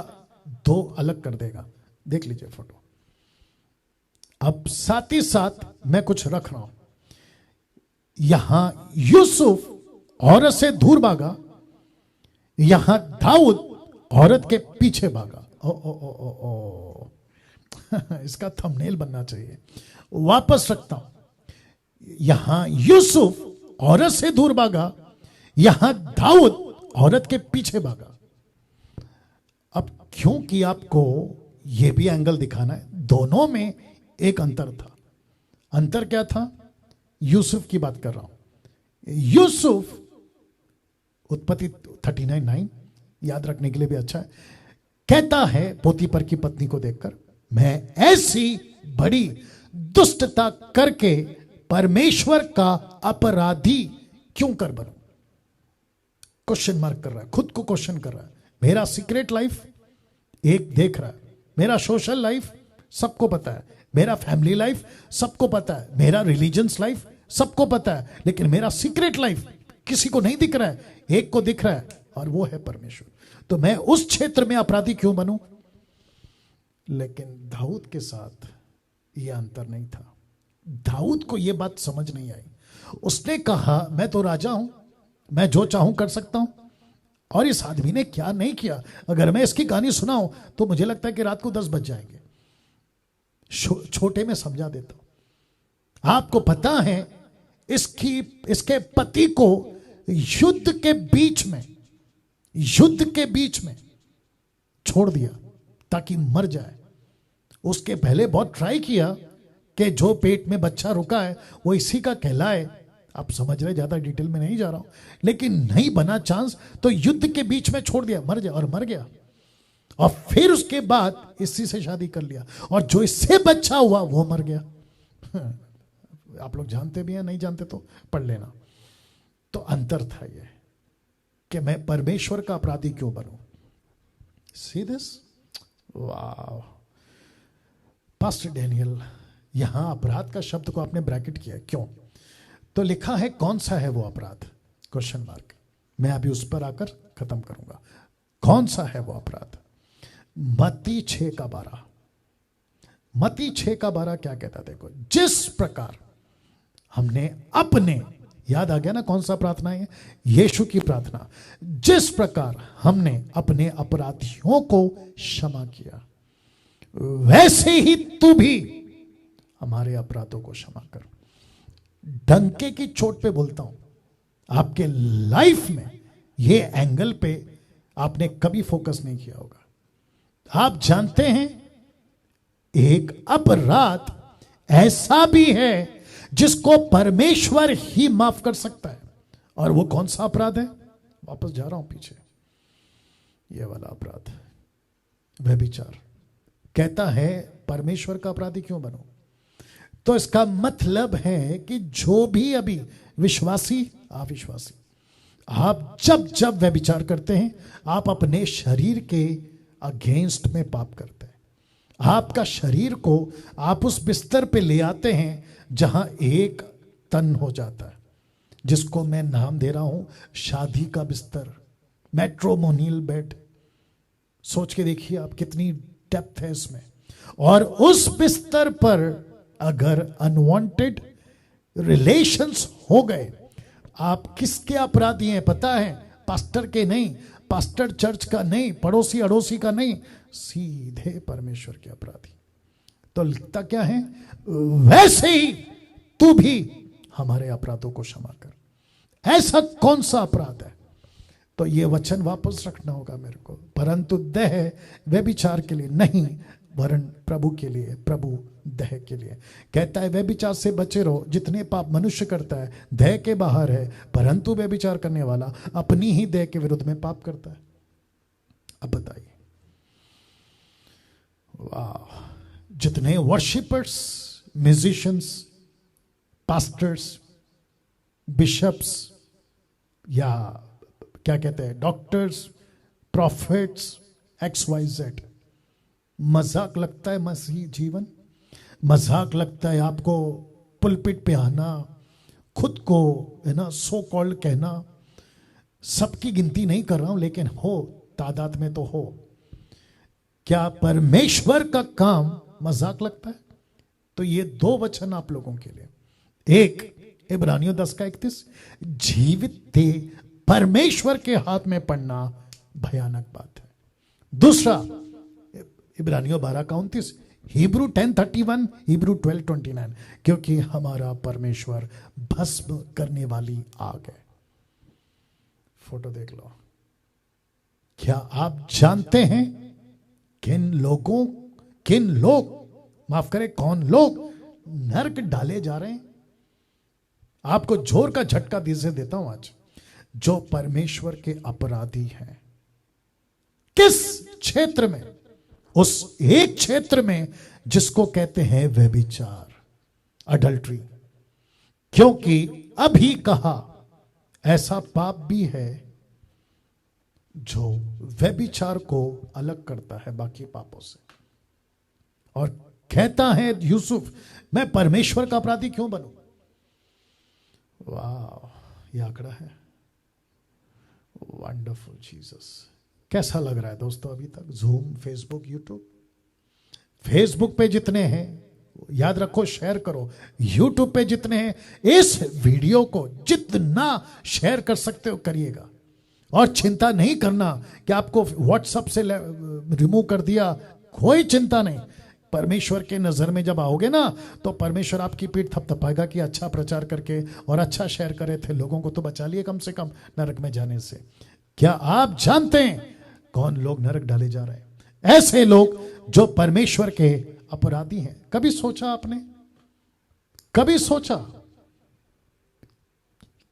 [SPEAKER 1] दो अलग कर देगा। देख लीजिए फोटो। अब साथ ही साथ मैं कुछ रख रहा हूं। यहां यूसुफ औरत से दूर भागा, यहां दाऊद औरत के पीछे भागा। ओ ओ ओ ओ ओ इसका थंबनेल बनना चाहिए। वापस रखता हूं। यहां यूसुफ औरत से दूर भागा, यहां दाऊद औरत के पीछे भागा। अब क्योंकि आपको यह भी एंगल दिखाना है, दोनों में एक अंतर था। अंतर क्या था? यूसुफ की बात कर रहा हूं। यूसुफ, उत्पत्ति 39:9 याद रखने के लिए भी अच्छा है, कहता है पोतीपर की पत्नी को देखकर, मैं ऐसी बड़ी दुष्टता करके परमेश्वर का अपराधी क्यों कर बनूं? क्वेश्चन मार्क कर रहा है, खुद को क्वेश्चन कर रहा है। मेरा सीक्रेट लाइफ एक देख रहा है, मेरा सोशल लाइफ सबको पता है। मेरा फैमिली लाइफ सबको पता है। मेरा रिलीजियंस लाइफ सबको पता है। लेकिन मेरा सीक्रेट लाइफ किसी को नहीं दिख रहा है, एक को दिख रहा है, और वो है परमेश्वर। तो मैं उस क्षेत्र में अपराधी क्यों बनूं? लेकिन दाऊद के साथ यह अंतर नहीं था। दाऊद को यह बात समझ नहीं आई। उसने कहा मैं तो राजा हूं, मैं जो चाहूं कर सकता हूं, और इस आदमी ने क्या नहीं किया। अगर मैं इसकी कहानी सुनाऊं तो मुझे लगता है कि रात को 10 बज जाएंगे। छोटे में समझा देता हूं। आपको पता है इसके पति को युद्ध के बीच में छोड़ दिया ताकि मर जाए। उसके पहले बहुत ट्राई किया कि जो पेट में बच्चा रुका है वो इसी का कहलाए। आप समझ रहे, ज्यादा डिटेल में नहीं जा रहा हूं, लेकिन नहीं बना चांस तो युद्ध के बीच में छोड़ दिया, मर गया। और फिर उसके बाद इसी से शादी कर लिया, और जो इससे बच्चा हुआ वो मर गया। आप लोग जानते भी हैं, नहीं जानते तो पढ़ लेना। तो अंतर था ये कि मैं परमेश्वर का अपराधी क्यों बनूं। सी दिस, वाह। पास्टर डैनियल, यहां अपराध का शब्द को आपने ब्रैकेट किया, क्यों? तो लिखा है कौन सा है वो अपराध, क्वेश्चन मार्क। मैं अभी उस पर आकर खत्म करूंगा। कौन सा है वो अपराध? मत्ती 6:12। मत्ती 6:12 क्या कहता? देखो, जिस प्रकार हमने अपने, याद आ गया ना कौन सा प्रार्थना है? यीशु की प्रार्थना। जिस प्रकार हमने अपने अपराधियों को क्षमा किया, वैसे ही तू भी हमारे अपराधों को क्षमा कर। डंके की चोट पे बोलता हूं, आपके लाइफ में ये एंगल पे आपने कभी फोकस नहीं किया होगा। आप जानते हैं एक अपराध ऐसा भी है जिसको परमेश्वर ही माफ कर सकता है। और वो कौन सा अपराध है? वापस जा रहा हूं पीछे, ये वाला अपराध, व्यभिचार। कहता है परमेश्वर का अपराधी क्यों बनो? तो इसका मतलब है कि जो भी अभी विश्वासी, अविश्वासी, आप जब व्यभिचार करते हैं, आप अपने शरीर के अगेंस्ट में पाप करते हैं। आपका शरीर को आप उस बिस्तर पे ले आते हैं जहां एक तन हो जाता है, जिसको मैं नाम दे रहा हूं शादी का बिस्तर, मैट्रोमोनियल बेड। सोच के देखिए आप, कितनी डेप्थ है इसमें। और उस बिस्तर पर अगर अनवांटेड रिलेशंस हो गए, आप किसके अपराधी हैं पता है? पास्टर के नहीं, पास्टर चर्च का नहीं, पड़ोसी अड़ोसी का नहीं, सीधे परमेश्वर के अपराधी। तो लिखता क्या है? वैसे ही तू भी हमारे अपराधों को क्षमा कर। ऐसा कौन सा अपराध है? तो ये वचन वापस रखना होगा मेरे को। परंतु देह व्यभिचार के लिए नहीं, वरन प्रभु के लिए, प्रभु देह के लिए। कहता है व्यभिचार से बचे रहो। जितने पाप मनुष्य करता है देह के बाहर है, परंतु व्यभिचार करने वाला अपनी ही देह के विरुद्ध में पाप करता है। अब बताइए, वाह। जितने वर्शिपर्स, म्यूजिशियंस, पास्टर्स, बिशप्स, या क्या कहते हैं, डॉक्टर्स, प्रॉफिट्स, XYZ, मजाक लगता है मसीह जीवन, मजाक लगता है आपको पुलपिट पे आना, खुद को है ना सो कॉल्ड कहना। सबकी गिनती नहीं कर रहा हूं, लेकिन हो, तादाद में तो हो। क्या परमेश्वर का काम मजाक लगता है? तो ये दो वचन आप लोगों के लिए। एक इब्रानियों 10:31, जीवित थे परमेश्वर के हाथ में पड़ना भयानक बात है। दूसरा इब्रानियों 12:29, हिब्रू 10:31, हिब्रू 12:29, क्योंकि हमारा परमेश्वर भस्म करने वाली आग है। फोटो देख लो। क्या आप जानते हैं किन लोग, माफ करें, कौन लोग नरक डाले जा रहे हैं? आपको जोर का झटका दिसे देता हूं आज। जो परमेश्वर के अपराधी हैं। किस क्षेत्र में? उस एक क्षेत्र में जिसको कहते हैं व्यभिचार, अडल्ट्री। क्योंकि अभी कहा ऐसा पाप भी है जो व्यभिचार को अलग करता है बाकी पापों से। और कहता है यूसुफ, मैं परमेश्वर का अपराधी क्यों बनूं? वाह, ये आंकड़ा है। Wonderful Jesus. कैसा लग रहा है दोस्तों अभी तक? Zoom, Facebook, YouTube. फेसबुक पे जितने हैं याद रखो शेयर करो, यूट्यूब पे जितने हैं इस वीडियो को जितना शेयर कर सकते हो करिएगा। और चिंता नहीं करना कि आपको व्हाट्सएप से रिमूव कर दिया, कोई चिंता नहीं। परमेश्वर के नजर में जब आओगे ना तो परमेश्वर आपकी पीठ थपथपाएगा कि अच्छा प्रचार करके और अच्छा शेयर करे थे, लोगों को तो बचा लिए कम से कम नरक में जाने से। क्या आप जानते हैं कौन लोग नरक डाले जा रहे हैं? ऐसे लोग जो परमेश्वर के अपराधी हैं। कभी सोचा आपने, कभी सोचा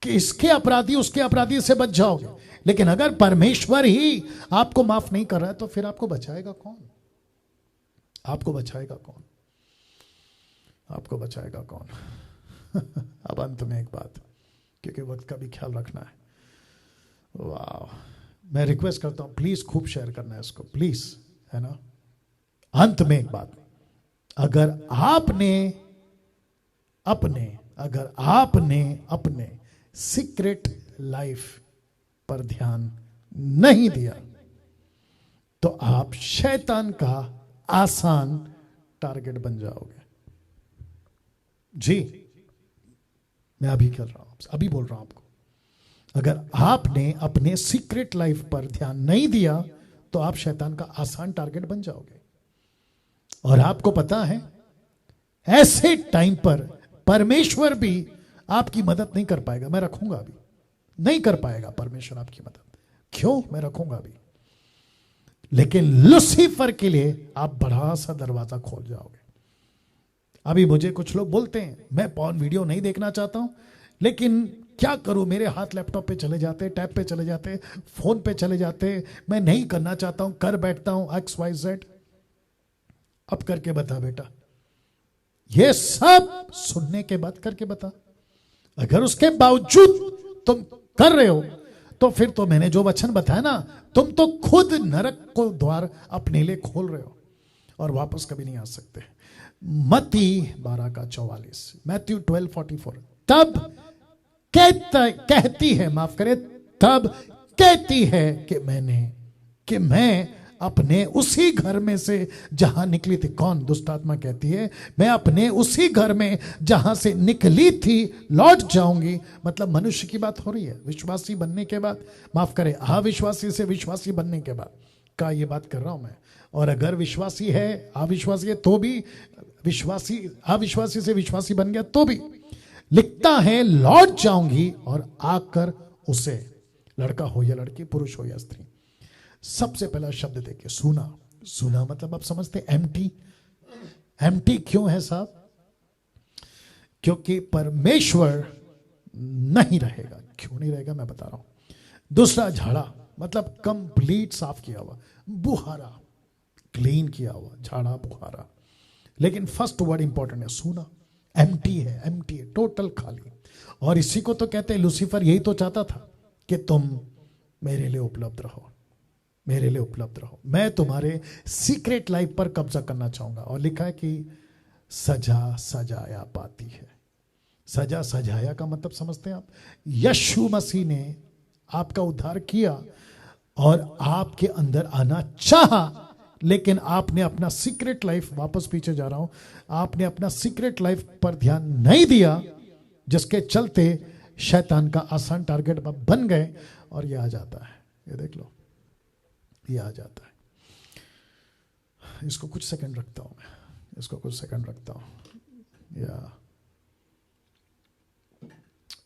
[SPEAKER 1] कि इसके अपराधी उसके अपराधी से बच जाओगे? लेकिन अगर परमेश्वर ही आपको माफ नहीं कर रहा है तो फिर आपको बचाएगा कौन? आपको बचाएगा कौन? आपको बचाएगा कौन? अब अंत में एक बात, क्योंकि वक्त का भी ख्याल रखना है। वाह, मैं रिक्वेस्ट करता हूं प्लीज खूब शेयर करना है इसको, प्लीज, है ना। अंत में एक बात, अगर आपने अपने सीक्रेट लाइफ पर ध्यान नहीं दिया तो आप शैतान का आसान टारगेट बन जाओगे। जी, मैं अभी कर रहा हूं, अभी बोल रहा हूं आपको। अगर आपने अपने सीक्रेट लाइफ पर ध्यान नहीं दिया तो आप शैतान का आसान टारगेट बन जाओगे। और आपको पता है ऐसे टाइम पर परमेश्वर भी आपकी मदद नहीं कर पाएगा। मैं रखूंगा अभी, नहीं कर पाएगा परमेश्वर आपकी मदद। क्यों? मैं रखूंगा अभी। लेकिन लूसीफर के लिए आप बड़ा सा दरवाजा खोल जाओगे। अभी मुझे कुछ लोग बोलते हैं मैं पॉर्न वीडियो नहीं देखना चाहता हूं, लेकिन क्या करूं, मेरे हाथ लैपटॉप पे चले जाते, टैब पे चले जाते, फोन पे चले जाते, मैं नहीं करना चाहता हूं, कर बैठता हूं XYZ। अब करके बता बेटा, ये सब सुनने के बाद करके बता। अगर उसके बावजूद तुम कर रहे हो तो फिर तो मैंने जो वचन बताया ना, तुम तो खुद नरक को द्वार अपने लिए खोल रहे हो और वापस कभी नहीं आ सकते। मत्ती 12:44, मैथ्यू 12:44। तब कहती है, माफ करे, तब कहती है कि मैं अपने उसी घर में से जहां निकली थी। कौन? दुष्टात्मा कहती है मैं अपने उसी घर में जहां से निकली थी लौट जाऊंगी। मतलब मनुष्य की बात हो रही है, विश्वासी बनने के बाद, माफ करे, अविश्वासी से विश्वासी बनने के बाद का ये बात कर रहा हूं मैं। और अगर विश्वासी है, अविश्वासी है तो भी, विश्वासी अविश्वासी से विश्वासी बन गया तो भी, लिखता है लौट जाऊंगी और आकर उसे, लड़का हो या लड़की, पुरुष हो या स्त्री। सबसे पहला शब्द देखिए, सुना। सुना मतलब आप समझते एम्प्टी। एम्प्टी क्यों है साहब? क्योंकि परमेश्वर नहीं रहेगा। क्यों नहीं रहेगा मैं बता रहा हूं। दूसरा, झाड़ा मतलब कंप्लीट साफ किया हुआ, बुहारा, क्लीन किया हुआ, झाड़ा बुहारा। लेकिन फर्स्ट वर्ड इंपॉर्टेंट है, सुना। एम्प्टी है, एम्प्टी है, टोटल खाली। और इसी को तो कहते हैं, लूसीफर यही तो चाहता था कि तुम मेरे लिए उपलब्ध रहो, मेरे लिए उपलब्ध रहो, मैं तुम्हारे सीक्रेट लाइफ पर कब्जा करना चाहूंगा। और लिखा है कि सजा सजाया पाती है। सजा सजाया का मतलब समझते हैं आप? यीशु मसीह ने आपका उद्धार किया और आपके अंदर आना चाहा, लेकिन आपने अपना सीक्रेट लाइफ, वापस पीछे जा रहा हूं, आपने अपना सीक्रेट लाइफ पर ध्यान नहीं दिया, जिसके चलते शैतान का आसान टारगेट बन गए। और ये आ जाता है, ये देख लो, ये आ जाता है। इसको कुछ सेकंड रखता हूं मैं, इसको कुछ सेकंड रखता हूं। या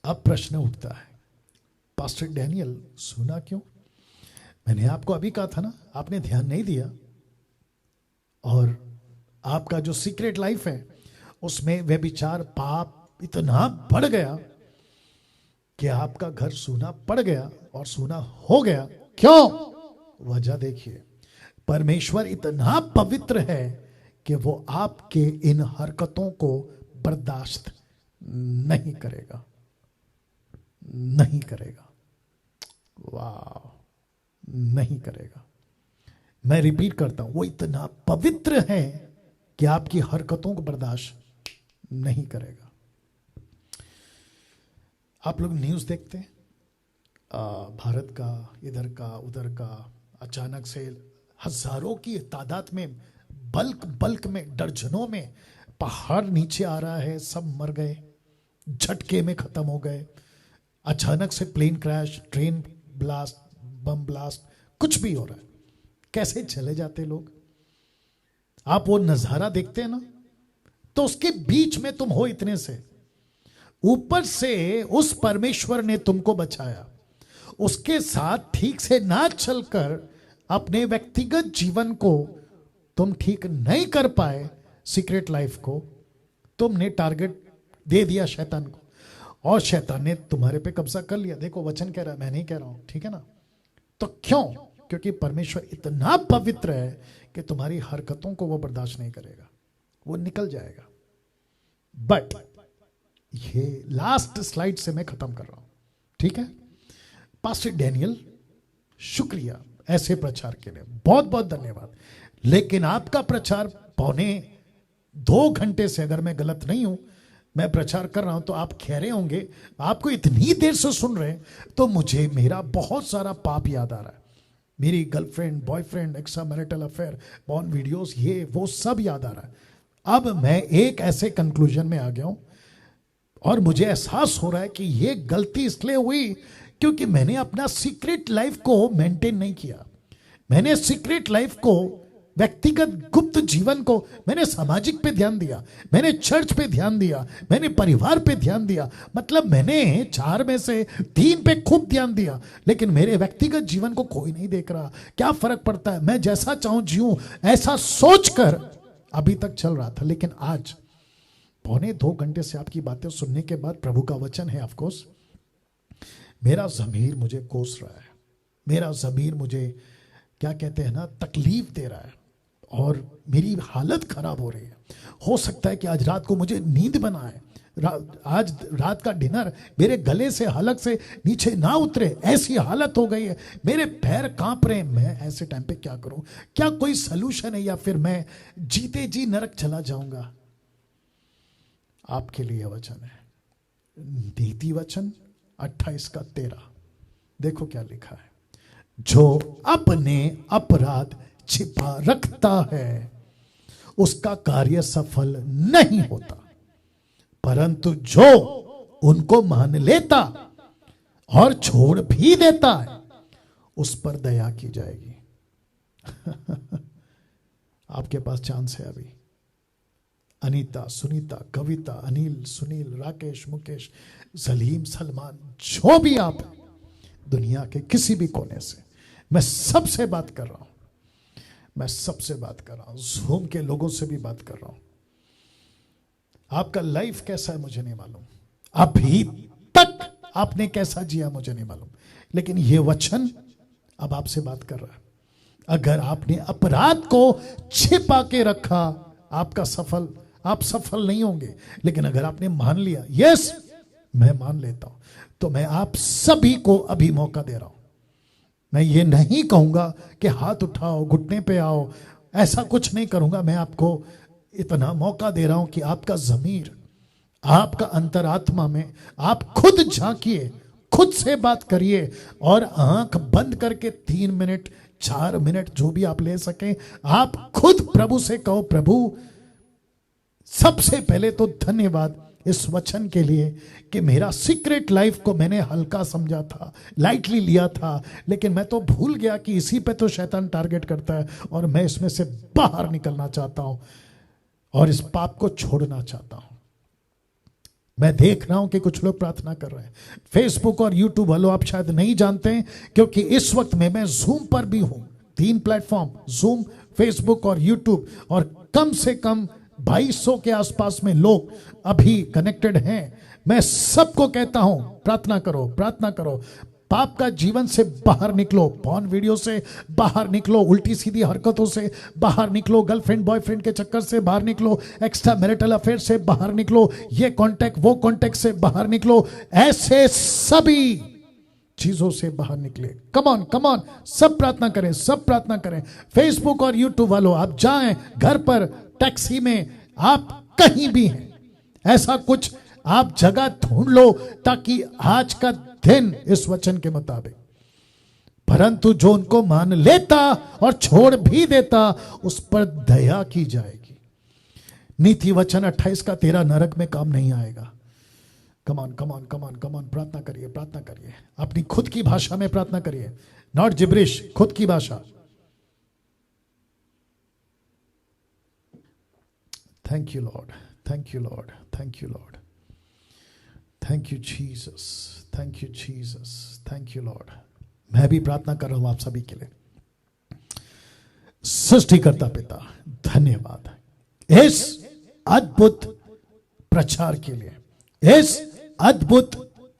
[SPEAKER 1] अब प्रश्न उठता है, पास्टर डैनियल सुना क्यों? मैंने आपको अभी कहा था ना, आपने ध्यान नहीं दिया और आपका जो सीक्रेट लाइफ है उसमें व्यभिचार, पाप इतना बढ़ गया कि आपका घर सूना पड़ गया और सूना हो गया। क्यों? वजह देखिए, परमेश्वर इतना पवित्र है कि वो आपके इन हरकतों को बर्दाश्त नहीं करेगा, नहीं करेगा। वाह, नहीं करेगा। मैं रिपीट करता हूं, वो इतना पवित्र है कि आपकी हरकतों को बर्दाश्त नहीं करेगा। आप लोग न्यूज़ देखते हैं, भारत का, इधर का, उधर का, अचानक से हजारों की तादाद में, बल्क में, दर्जनों में पहाड़ नीचे आ रहा है, सब मर गए, झटके में खत्म हो गए। अचानक से plane crash, train blast, bomb blast, कुछ भी हो रहा है। कैसे चले जाते लोग। आप वो नजारा देखते हैं ना, तो उसके बीच में तुम हो इतने से, ऊपर से उस परमेश्वर ने तुमको बचाया। उसके साथ ठीक से ना चलकर अपने व्यक्तिगत जीवन को तुम ठीक नहीं कर पाए, सीक्रेट लाइफ को तुमने टारगेट दे दिया शैतान को, और शैतान ने तुम्हारे पे कब्जा कर लिया। देखो वचन कह रहा है, मैं नहीं कह रहा हूं, ठीक है ना। तो क्यों? क्योंकि परमेश्वर इतना पवित्र है कि तुम्हारी हरकतों को वो बर्दाश्त नहीं करेगा, वो निकल जाएगा। बट ये लास्ट स्लाइड से मैं खत्म कर रहा हूं, ठीक है। पास्टर डैनियल, शुक्रिया ऐसे प्रचार के लिए, बहुत बहुत धन्यवाद। लेकिन आपका प्रचार 1.25 घंटे से, अगर मैं गलत नहीं हूं, मैं प्रचार कर रहा हूं, तो आप कह रहे होंगे आपको इतनी देर से सुन रहे हैं, तो मुझे मेरा बहुत सारा पाप याद आ रहा है। मेरी girlfriend, boyfriend, extra marital affair, born videos, ये वो सब याद आ रहा है। अब मैं एक ऐसे कंक्लूजन में आ गया हूं, और मुझे एहसास हो रहा है कि ये गलती इसलिए हुई क्योंकि मैंने अपना सीक्रेट लाइफ को मेंटेन नहीं किया। मैंने सीक्रेट लाइफ को, व्यक्तिगत गुप्त जीवन को, मैंने सामाजिक पे ध्यान दिया, मैंने चर्च पे ध्यान दिया, मैंने परिवार पे ध्यान दिया। मतलब मैंने 4 में से 3 पे खूब ध्यान दिया, लेकिन मेरे व्यक्तिगत जीवन को कोई नहीं देख रहा। क्या फर्क पड़ता है, मैं जैसा चाहूं जीऊं, ऐसा सोचकर अभी तक चल रहा था। लेकिन आज 1.25 घंटे से आपकी बातें सुनने के बाद, प्रभु का वचन है ऑफ कोर्स, मेरा ज़मीर मुझे कोस रहा है, मेरा ज़मीर मुझे क्या कहते हैं ना, तकलीफ दे रहा है, और मेरी हालत खराब हो रही है। हो सकता है कि आज रात को मुझे नींद बना है, आज रात का डिनर मेरे गले से, हलक से नीचे ना उतरे, ऐसी हालत हो गई है, मेरे पैर कांप रहे हैं। मैं ऐसे टाइम पे क्या करूं? क्या कोई सलूशन है, या फिर मैं जीते जी नरक चला जाऊंगा? आपके लिए वचन है, नीति वचन 28:13। देखो क्या लिखा है, जो अपने अपराध छिपा रखता है उसका कार्य सफल नहीं होता, परंतु जो उनको मान लेता और छोड़ भी देता है उस पर दया की जाएगी। आपके पास चांस है अभी। अनीता, सुनीता, कविता, अनिल, सुनील, राकेश, मुकेश, सलीम, सलमान, जो भी आप दुनिया के किसी भी कोने से, मैं सबसे बात कर रहा हूं, मैं सबसे बात कर रहा हूं, ज़ूम के लोगों से भी बात कर रहा हूं। आपका लाइफ कैसा है मुझे नहीं मालूम, अभी तक आपने कैसा जिया मुझे नहीं मालूम, लेकिन यह वचन अब आपसे बात कर रहा है। अगर आपने अपराध को छिपा के रखा, आप सफल नहीं होंगे। लेकिन अगर आपने मान लिया, यस मैं मान लेता हूं, तो मैं आप सभी को अभी मौका दे रहा हूं। मैं ये नहीं कहूंगा कि हाथ उठाओ, घुटने पे आओ, ऐसा कुछ नहीं करूंगा। मैं आपको इतना मौका दे रहा हूं कि आपका ज़मीर, आपका अंतरात्मा में आप खुद झांकिए, खुद से बात करिए, और आंख बंद करके 3 मिनट, 4 मिनट, जो भी आप ले सकें, आप खुद प्रभु से कहो, प्रभु सबसे पहले तो धन्यवाद इस वचन के लिए कि मेरा सीक्रेट लाइफ को मैंने हल्का समझा था, लाइटली लिया था, लेकिन मैं तो भूल गया कि इसी पे तो शैतान टारगेट करता है, और मैं इसमें से बाहर निकलना चाहता हूं और इस पाप को छोड़ना चाहता हूं। मैं देख रहा हूं कि कुछ लोग प्रार्थना कर रहे हैं फेसबुक और यूट्यूब वालों, आप शायद नहीं जानते हैं, क्योंकि इस वक्त में मैं जूम पर भी हूं। 3 प्लेटफॉर्म, जूम, फेसबुक और यूट्यूब, और कम से कम 2200 के आसपास में लोग अभी कनेक्टेड हैं। मैं सबको कहता हूं, प्रार्थना करो, प्रार्थना करो, पाप का जीवन से बाहर निकलो, पॉर्न वीडियो से बाहर निकलो, उल्टी सीधी हरकतों से बाहर निकलो, गर्लफ्रेंड बॉयफ्रेंड के चक्कर से बाहर निकलो, एक्स्ट्रा मैरिटल अफेयर से बाहर निकलो, ये कांटेक्ट वो कांटेक्ट से बाहर निकलो। ऐसे सभी चीजों से बाहर निकले। कम ऑन, सब प्रार्थना करें, सब प्रार्थना करें। फेसबुक और यूट्यूब वालों, आप जाएं घर पर, टैक्सी में, आप कहीं भी हैं, ऐसा कुछ आप जगह ढूंढ लो ताकि आज का दिन इस वचन के मुताबिक, परंतु जो उनको मान लेता और छोड़ भी देता उस पर दया की जाएगी। नीति वचन 28 का 13 नरक में काम नहीं आएगा। कम ऑन, प्रार्थना करिए, प्रार्थना करिए, अपनी खुद की भाषा में प्रार्थना करिए, नॉट जिब्रिश, खुद की भाषा। Thank you Lord, thank you Lord, thank you Lord, thank you Jesus, thank you Jesus, thank you Lord. मैं भी प्रार्थना कर रहा हूं आप सभी के लिए। सृष्टिकर्ता पिता, धन्यवाद इस अद्भुत प्रचार के लिए, इस अद्भुत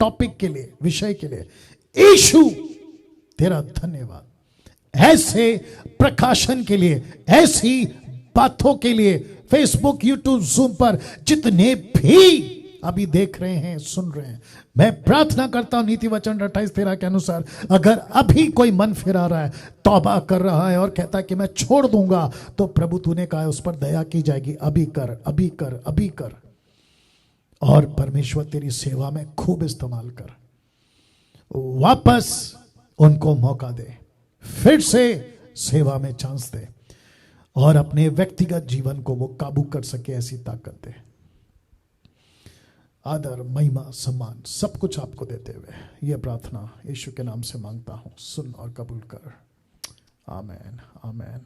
[SPEAKER 1] टॉपिक के लिए, विषय के लिए। यीशु तेरा धन्यवाद ऐसे प्रकाशन के लिए, ऐसी बातों के लिए। फेसबुक, यूट्यूब, जूम पर जितने भी अभी देख रहे हैं, सुन रहे हैं, मैं प्रार्थना करता हूं नीति वचन 28:13 के अनुसार, अगर अभी कोई मन फिरा रहा है, तौबा कर रहा है और कहता है कि मैं छोड़ दूंगा, तो प्रभु तूने कहा है उस पर दया की जाएगी। अभी कर, अभी कर, अभी कर, और परमेश्वर तेरी सेवा में खूब इस्तेमाल कर। वापस उनको मौका दे, फिर से सेवा में चांस दे, और अपने व्यक्तिगत जीवन को वो काबू कर सके, ऐसी ताकत दे। आदर, महिमा, सम्मान सब कुछ आपको देते हुए यह प्रार्थना यीशु के नाम से मांगता हूं, सुन और कबूल कर। आमीन, आमीन।